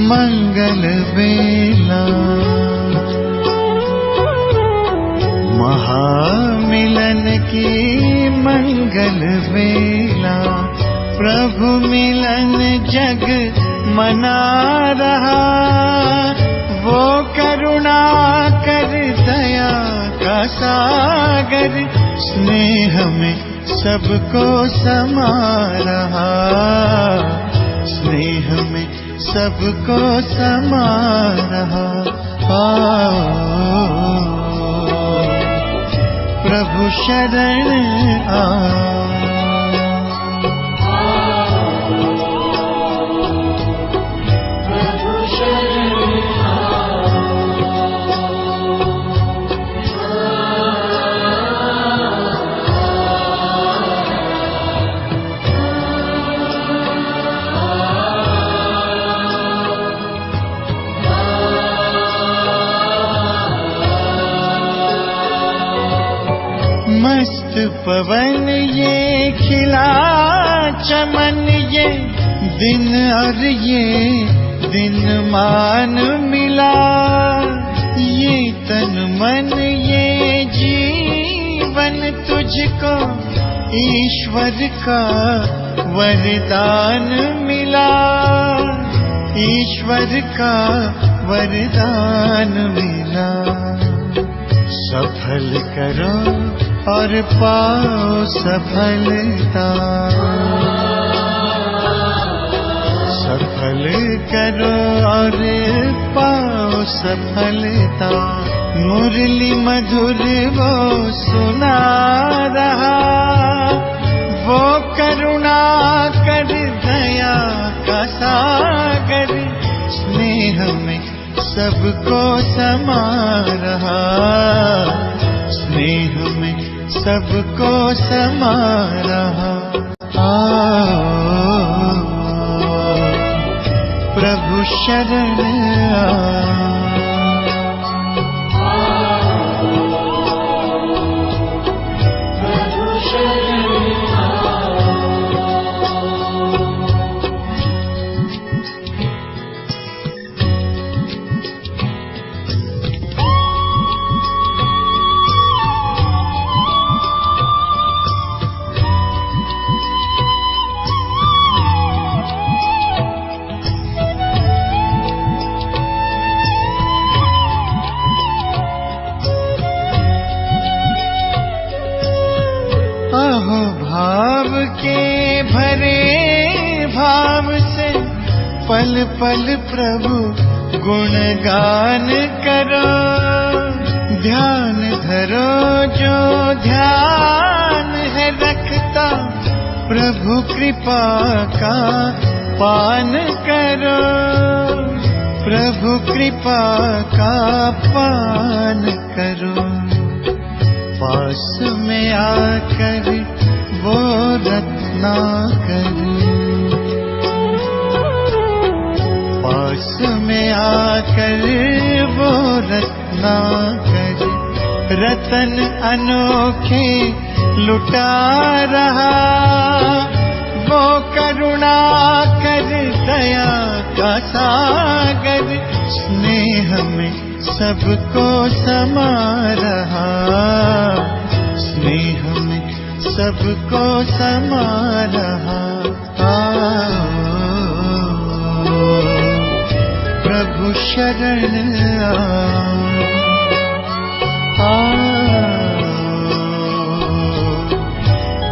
मंगल बेला, महामिलन की मंगल बेला, प्रभु मिलन जग मना रहा, वो करुणा कर दया का सागर, स्नेह में सबको समा रहा, स्नेह में सबको समा रहा। प्रभु शरण आ। मस्त पवन ये खिला चमन, ये दिन और ये दिन मान मिला, ये तन मन ये जीवन तुझको ईश्वर का वरदान मिला, ईश्वर का वरदान मिला। सफल करो और पाओ सफलता, सफल करो और पाओ सफलता। मुरली मधुर वो सुना रहा, वो करुणा कर दया का सागर, स्नेह में सबको समा रहा, स्नेह में सबको समा रहा। प्रभु शरण आ। पल पल प्रभु गुणगान करो, ध्यान धरो जो ध्यान है रखता, प्रभु कृपा का पान करो, प्रभु कृपा का पान करो। पास में आकर वो रत्नाकर, पास में आकर वो रत्नाकर, रतन अनोखे लुटा रहा, वो करुणा कर दया का सागर, स्नेह में सबको समा रहा, स्नेह में सबको समा रहा। प्रभु शरण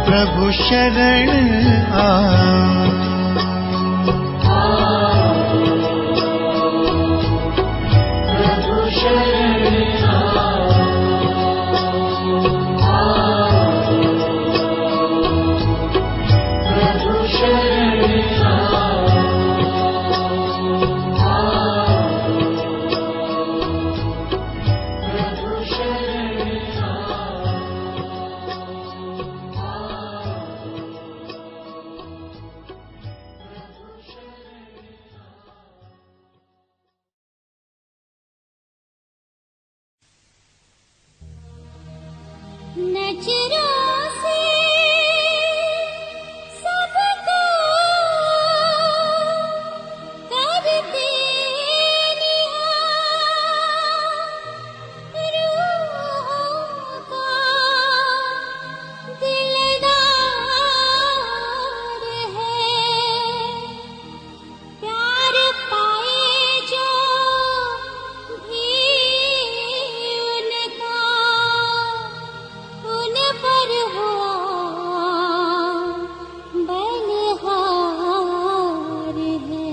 प्रभु शरण नजरों से सबको करते निहार, रूहों का दिलदार है, प्यार पाए जो भी उनका, उन पर हुआ बलिहार है।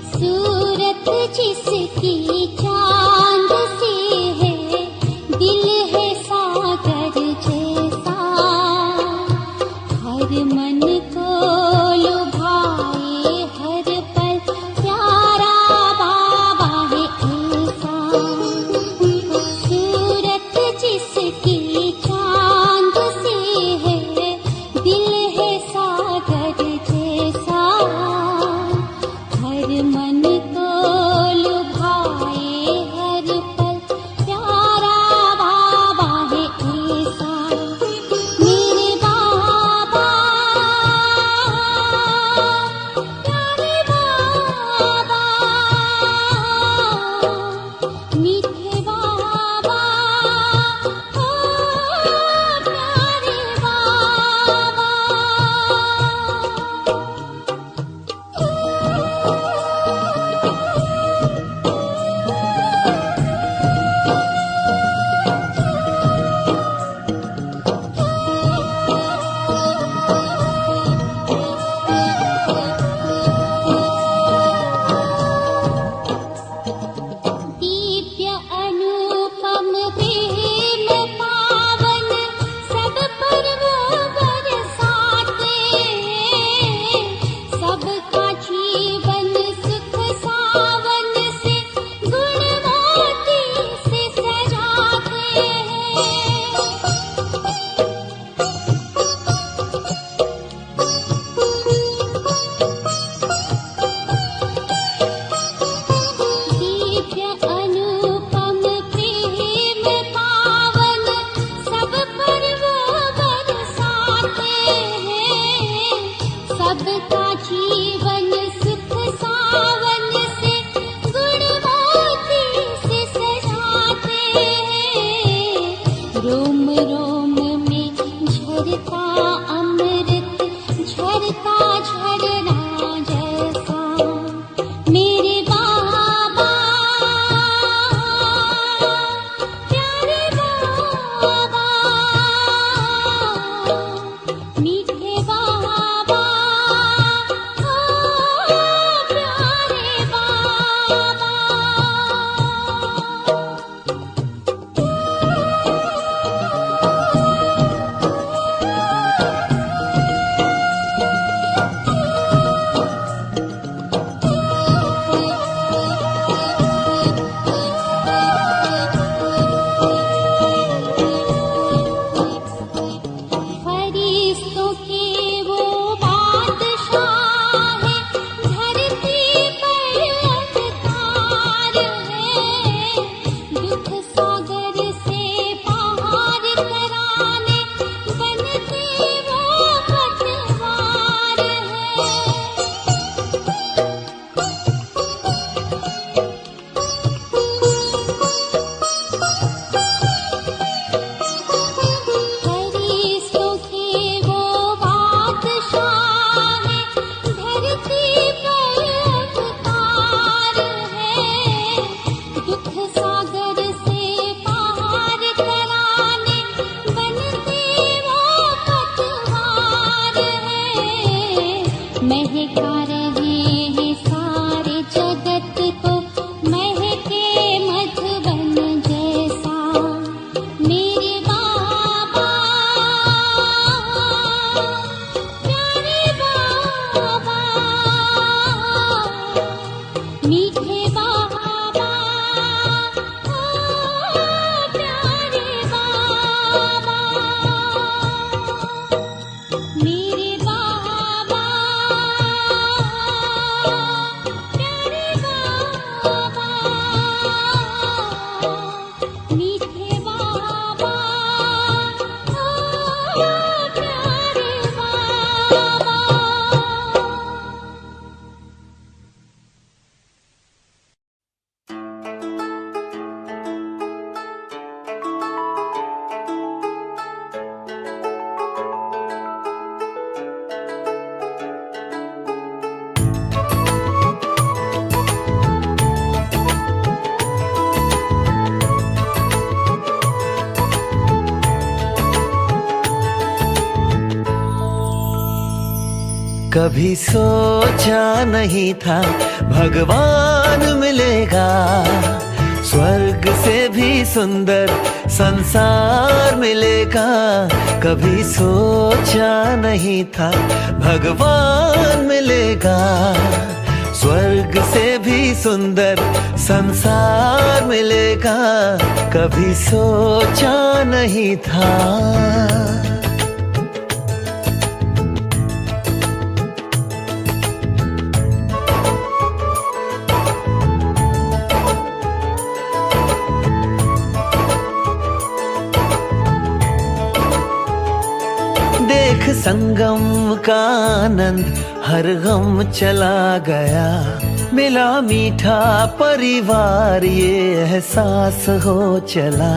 सूरत जिसकी चांद सी है, दिल है सागर जैसा, हर मन को लुभाए हर पल प्यारा बाबा है ऐसा। सूरत जिसकी चांद सी है, दिल है सागर जैसा, हर मन को लुभाए कभी सोचा नहीं था भगवान मिलेगा, स्वर्ग से भी सुंदर संसार मिलेगा। कभी सोचा नहीं था भगवान मिलेगा, स्वर्ग से भी सुंदर संसार मिलेगा। कभी सोचा नहीं था। देख संगम का आनंद हर गम चला गया, मिला मीठा परिवार ये एहसास हो चला।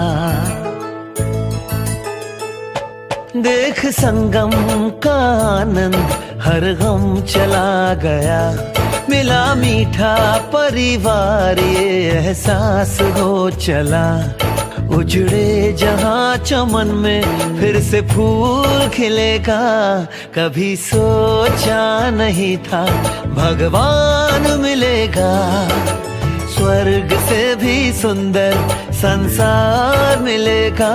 देख संगम का आनंद हर गम चला गया, मिला मीठा परिवार ये एहसास हो चला। उजड़े जहां चमन में फिर से फूल खिलेगा, कभी सोचा नहीं था भगवान मिलेगा, स्वर्ग से भी सुंदर संसार मिलेगा।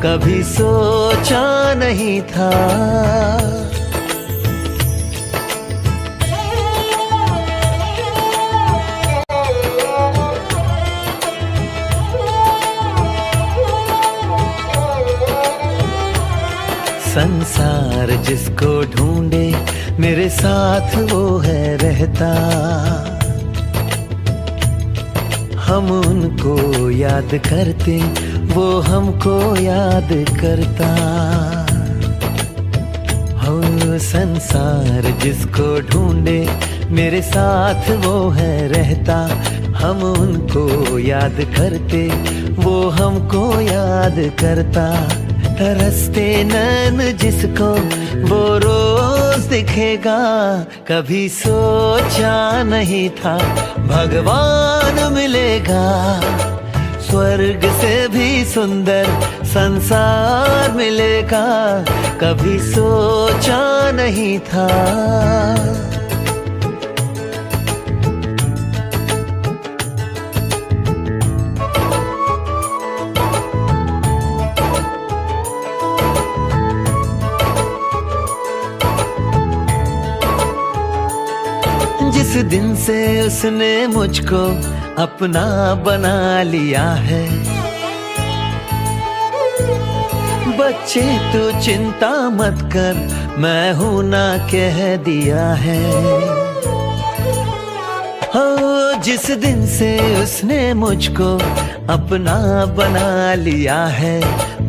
कभी सोचा नहीं था। संसार जिसको ढूंढे मेरे साथ वो है रहता, हम उनको याद करते वो हमको याद करता। हो संसार जिसको ढूंढे मेरे साथ वो है रहता, हम उनको याद करते वो हमको याद करता। तरसते नैन जिसको वो रोज दिखेगा, कभी सोचा नहीं था भगवान मिलेगा, स्वर्ग से भी सुंदर संसार मिलेगा। कभी सोचा नहीं था। जिस दिन से उसने मुझको अपना बना लिया है, बच्चे तू चिंता मत कर मैं हूं ना कह दिया है। हो जिस दिन से उसने मुझको अपना बना लिया है,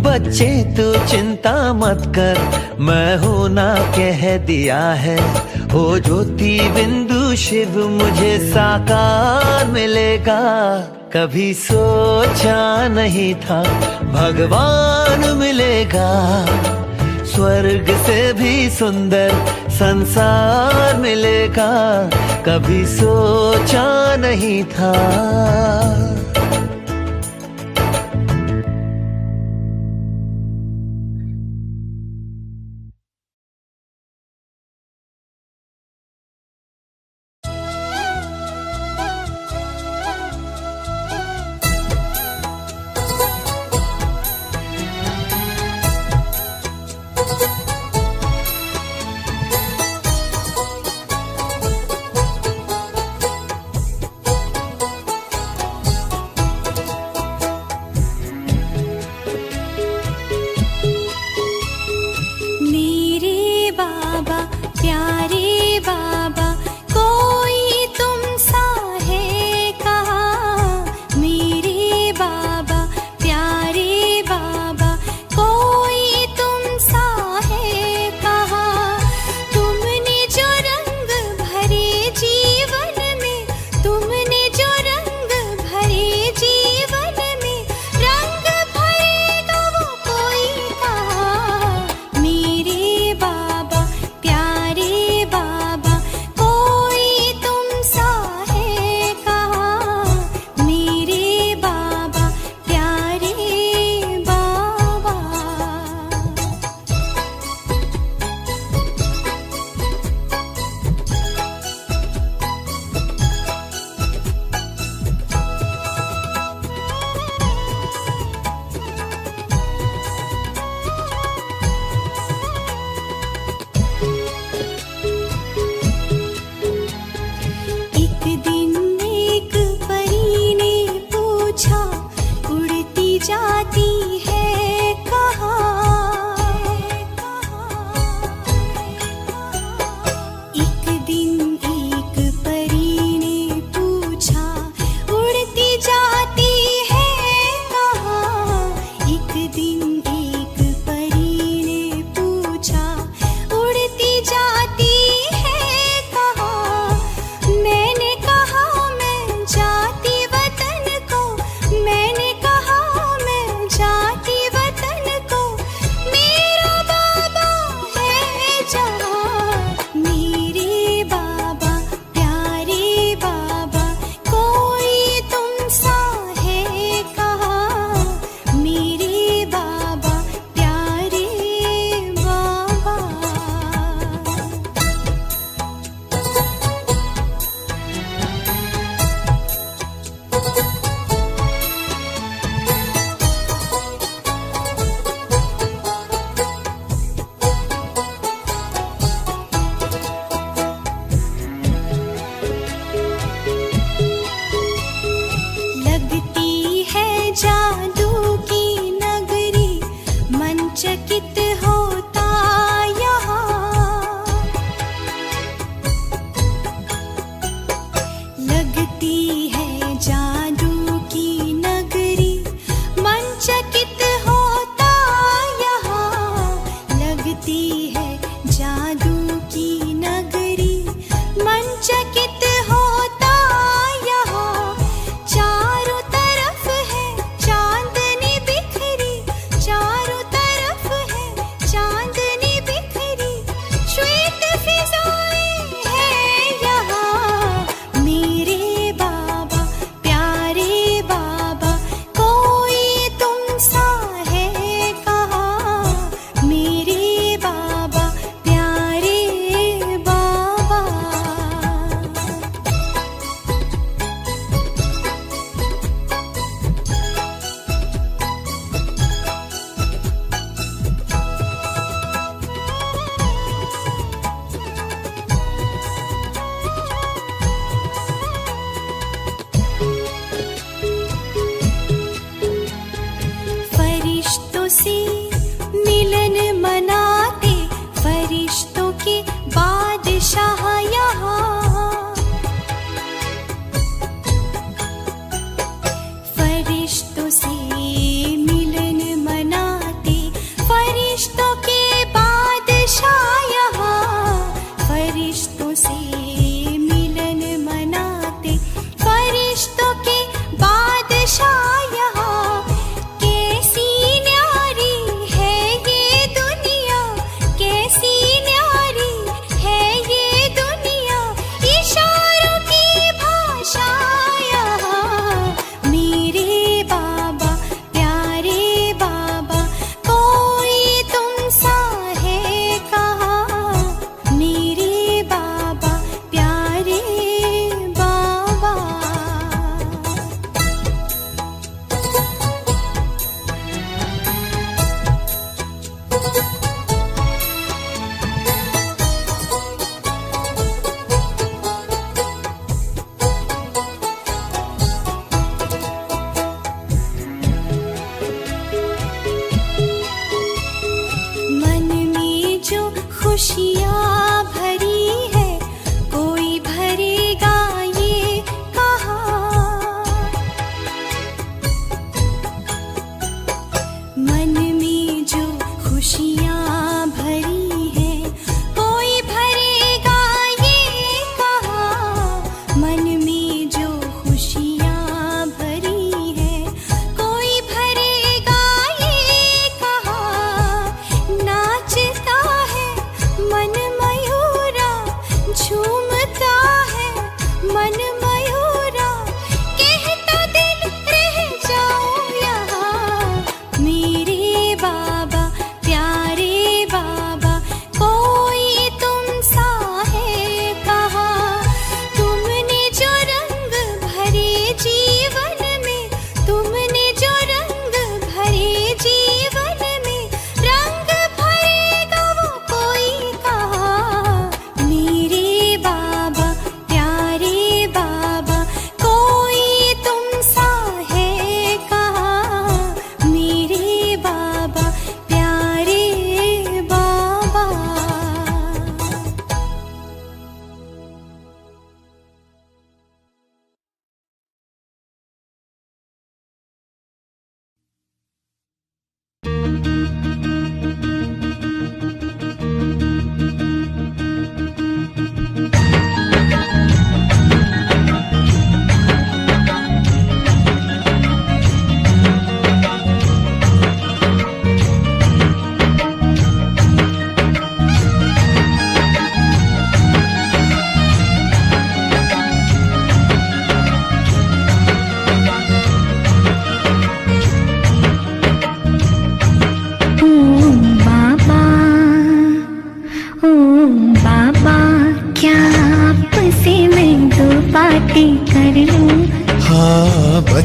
बच्चे तू चिंता मत कर मैं हूं ना कह दिया है। ओ ज्योति बिंदु शिव मुझे साकार मिलेगा, कभी सोचा नहीं था भगवान मिलेगा, स्वर्ग से भी सुंदर संसार मिलेगा। कभी सोचा नहीं था।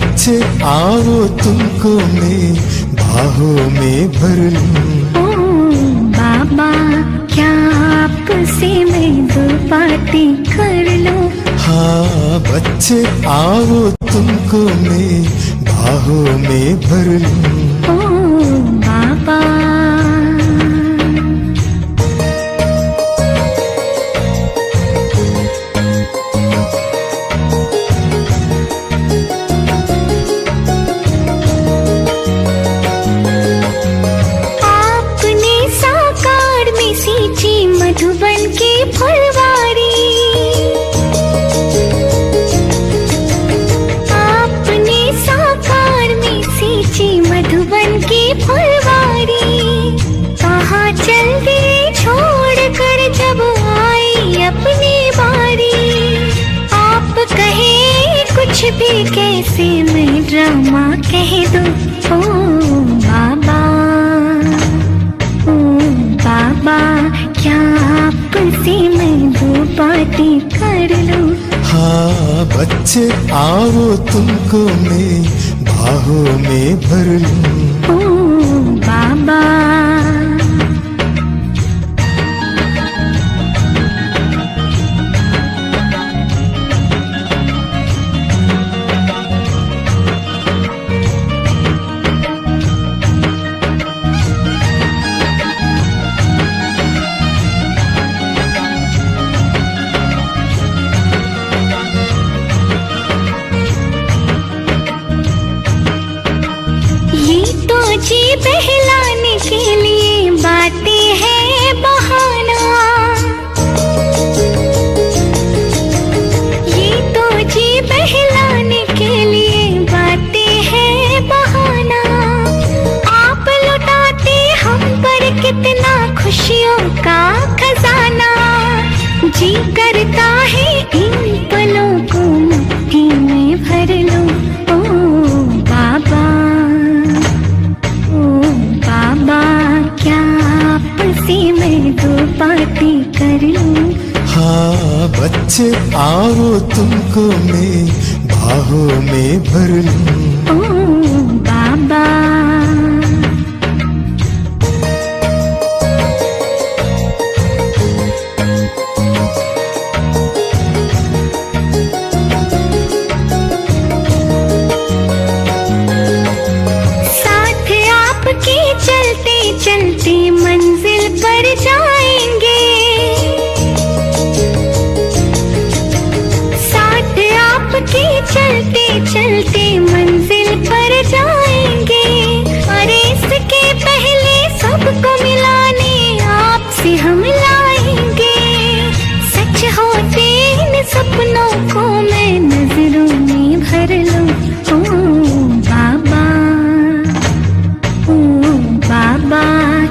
बच्चे आओ तुमको मैं बाहों में भर लूं। ओ बाबा क्या आपसे मैं दो बातें कर लूं। हाँ बच्चे आओ तुमको मैं बाहों में भर लूं। ओ बाबा आपने साकार में सींची मधुबन की फुलवारी। आपने साकार में सींची मधुबन की फुलवारी। कहाँ चल दिए छोड़ कर जब आई अपनी बारी। आप कहे कुछ भी कैसे मैं ड्रामा कह दूं। ओ बाबा ओ बाबा क्या आपसे मैं दो बातें कर लूं। हाँ बच्चे आओ तुमको मैं बाहों में भर लूं। ओ बाबा ये तो जी बहलाने के लिए बातें हैं बहाना। ये तो जी बहलाने के लिए बातें हैं बहाना। आप लुटाते हम पर कितना खुशियों का खजाना। जी करता है इन पलों को मुट्ठी में भर लूं। ओ बाबा बाबा क्या आपसे मैं दो बातें कर लूं। हाँ बच्चे आओ तुमको मैं बाहों में भर लूं। ओ बाबा साथ आपके चलते चलते मंजिल पर जाएंगे। साथ आपके चलते चलते मंजिल पर जाएंगे। अरे इसके पहले सबको मिलाने आपसे हम लाएंगे। सच होते इन सपनों को मैं नजरों में भर लूं। ओ बाबा ओ बाबा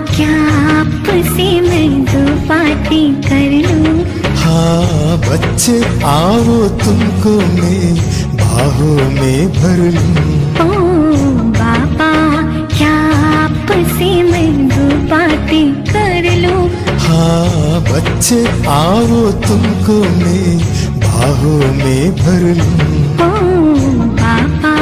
क्या आपसे मैं दो बातें कर लूं। हाँ बच्चे आओ तुमको मैं बाहों में भर लूं। ओ बाबा क्या आपसे मैं दो बातें कर लूं। हाँ बच्चे आओ तुमको मैं बाहों में भर लूं। ओ बाबा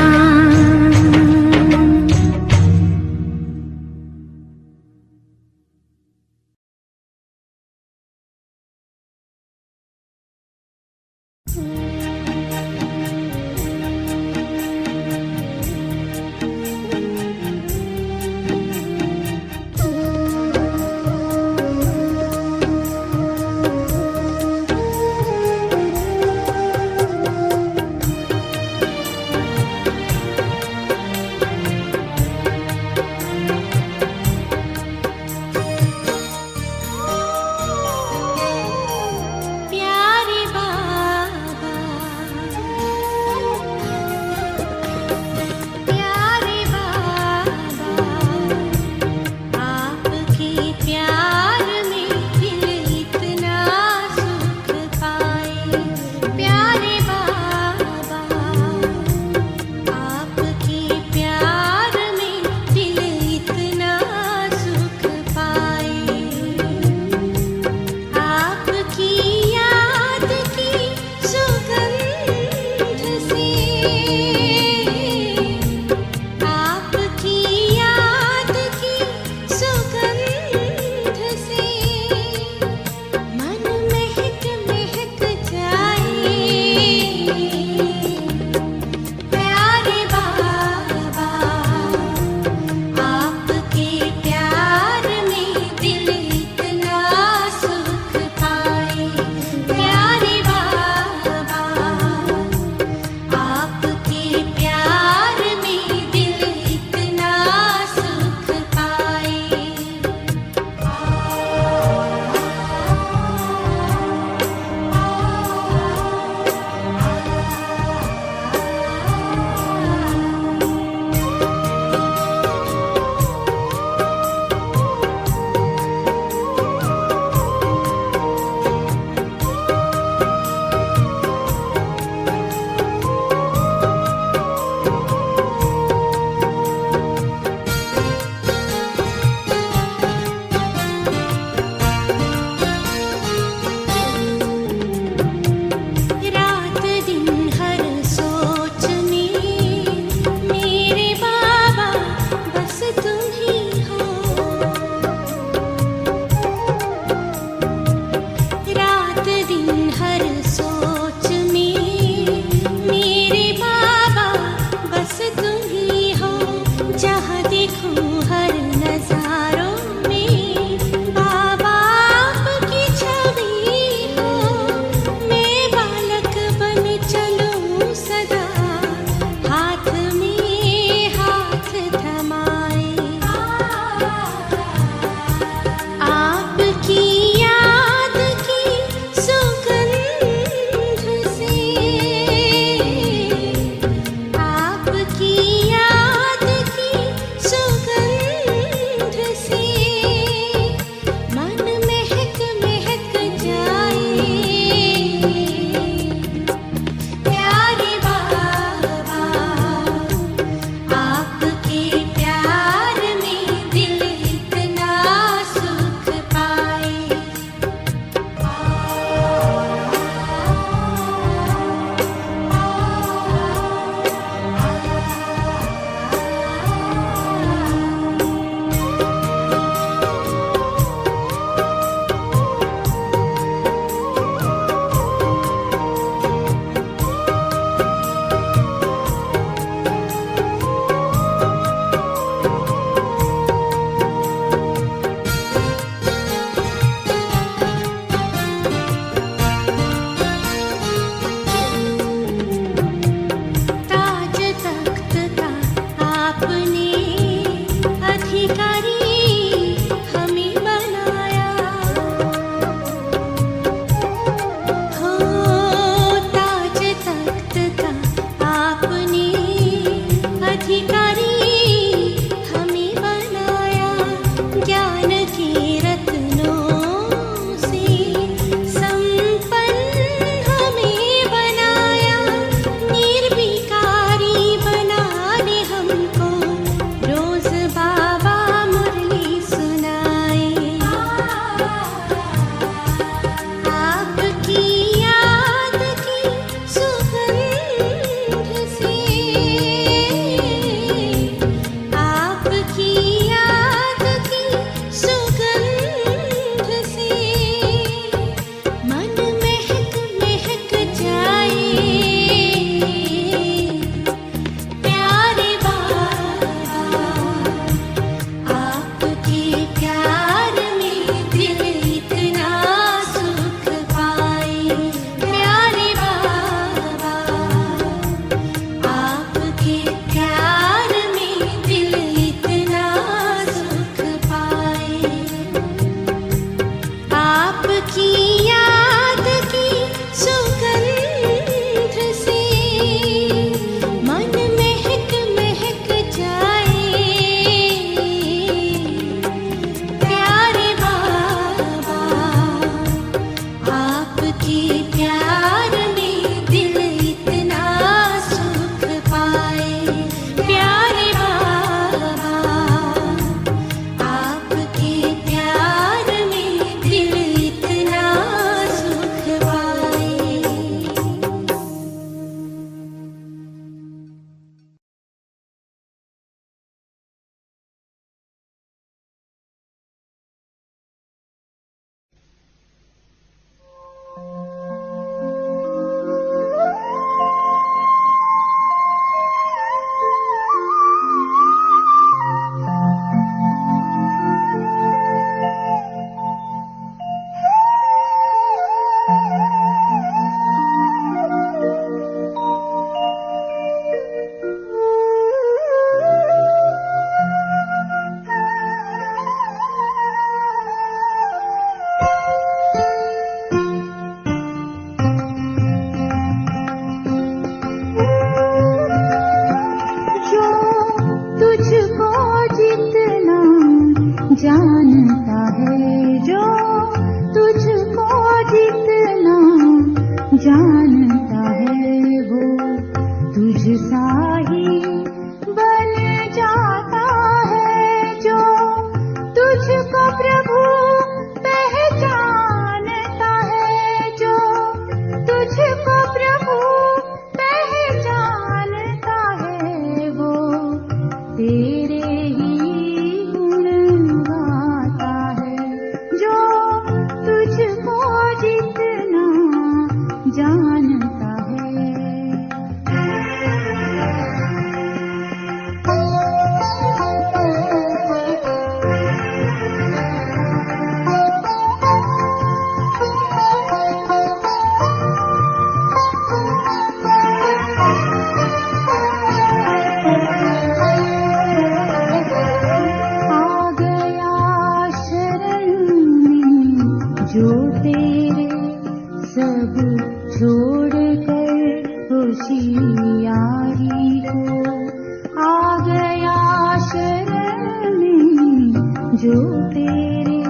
जो तेरे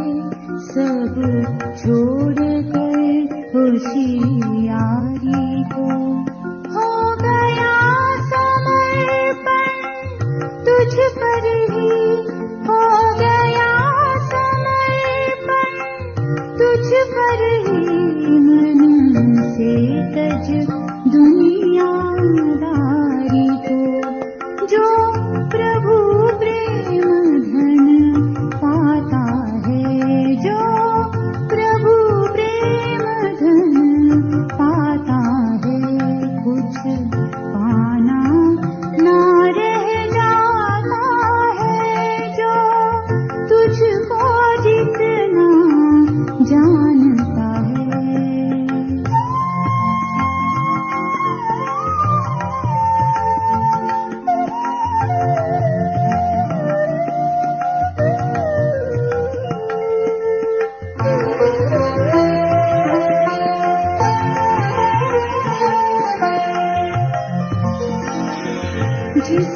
सब छोड़ कर होशियारी को हो गया समर्पण तुझ पर ही हो गया समर्पण तुझ पर ही मन से तज दुनियादारी को जो प्रभु प्रेम धन पाता है जो प्रभु प्रेम धन पाता है कुछ पाना ना रह जाता है जो तुझको जितना जानता है। जिस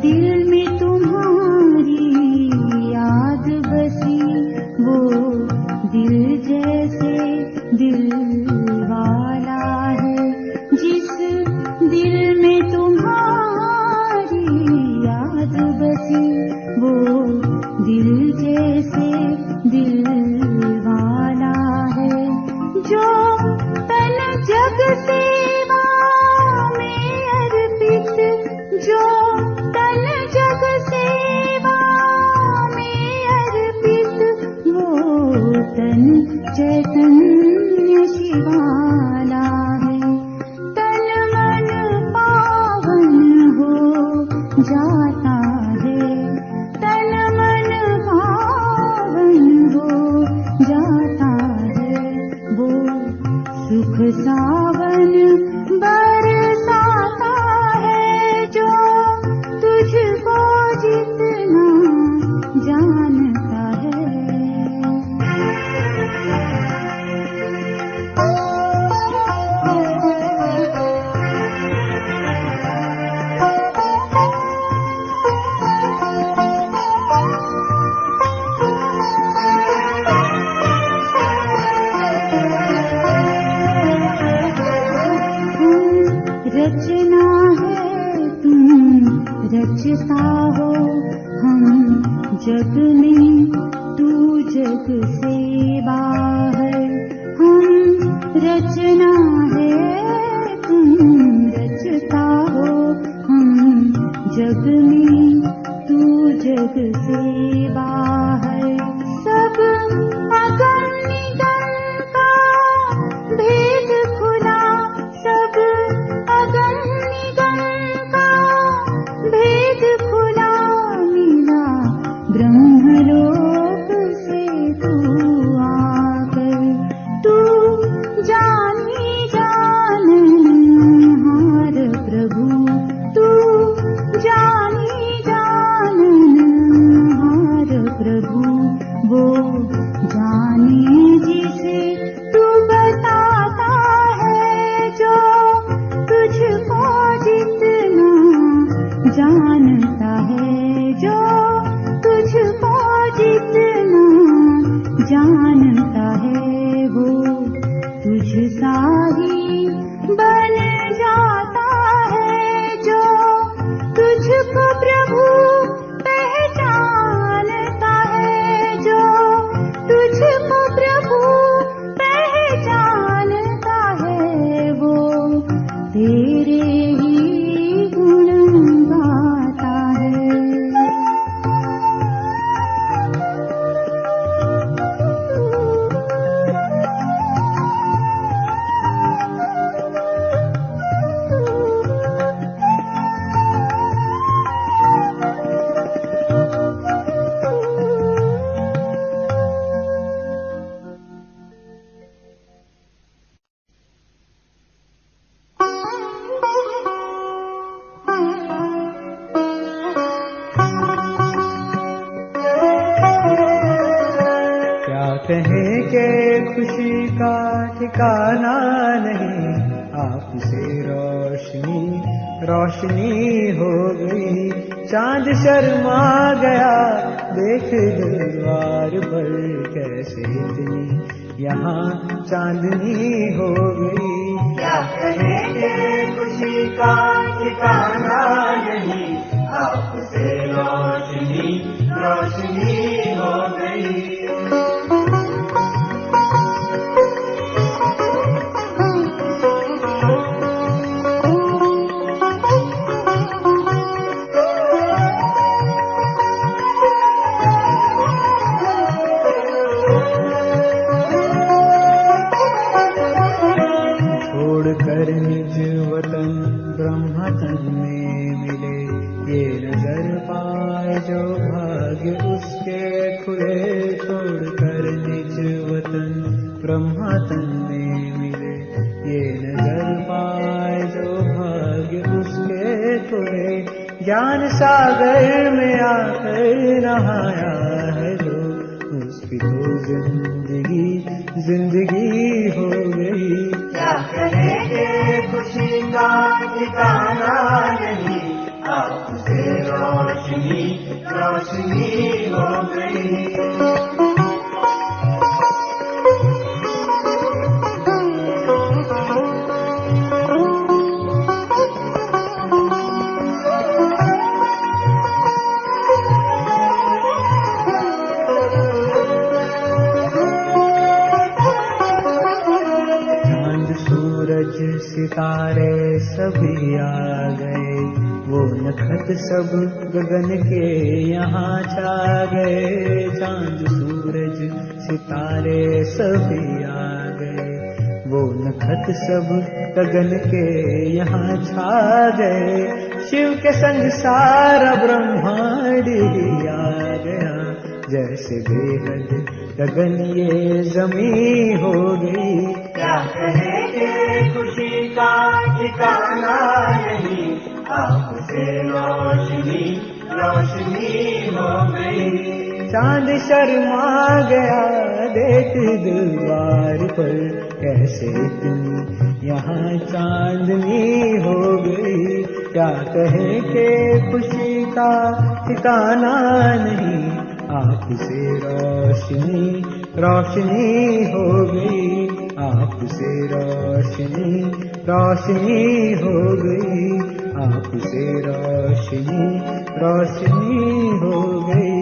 दिल में तुम्हारी याद बसी वो दिल जैसे दिल वाला है जिस दिल में तुम्हारी याद बसी वो दिल जैसे दिल वाला है जो तन जग सेवा में अर्पित जो तन जग सेवा में अर्पित वो तन चैतन्य शिवाला है तन मन पावन हो जाता है तन मन पावन हो जाता है वो सुख सावन बरसाता है जो तुझको जितना जानता है। रचना है तुम रचता हो हम जग में तू जग से बाहर हम रचना है तुम रचता हो हम जग में तू जग से बाहर सब अगम निगम का भेद खुला सब अगम निगम का भेद खुला मिला ब्रह्मलोक से तू आकर तू जानी जाननहार प्रभु तू जानी जाननहार प्रभु वो जाने जिसे तू बताता है जो तुझको जितना जानता है जो तुझको जितना जानता है वो तुझ सा ही बन जाता है जो तुझको प्रभु पहचानता है जो तुझको प्रभु पहचानता है वो तेरे ही गुण गाता है। कहें के खुशी का ठिकाना नहीं, आपसे रोशनी रोशनी हो गई, चांद शर्मा गया देख दरबार पर कैसे इतनी यहाँ चांदनी हो गई। क्या कहेंगे खुशी का ठिकाना नहीं, आपसे रोशनी रोशनी हो गई। छोड़कर निज वतन ब्रह्म तन में मिले, ये नजर पाए जो भाग्य उसके खुले। छोड़कर निज वतन ब्रह्म तन में मिले, ये नजर पाए जो भाग्य उसके खुले। ज्ञान सागर में आकर नहाया है जो, उसकी तो जिंदगी जिंदगी हो गई। क्या कहेंगे खुशी का ठिकाना नहीं, आपसे रोशनी रोशनी हो गई। सितारे सभी आ गए, वो नखत सब गगन के यहाँ छा गए। चांद सूरज सितारे सभी आ गए, वो नखत सब गगन के यहाँ छा गए। शिव के संग सारा ब्रह्मांड ही आ गया, जैसे बेहद गगन ये जमी हो गई। क्या कहेंगे खुशी का ठिकाना नहीं, आपसे रोशनी रोशनी हो गई। चांद शर्मा गया देख दरबार पर कैसे इतनी यहाँ चांदनी हो गई। क्या कहे के खुशी का ठिकाना नहीं, आपसे रोशनी रोशनी हो गई। आपसे रोशनी रोशनी हो गई। आपसे रोशनी रोशनी हो गई।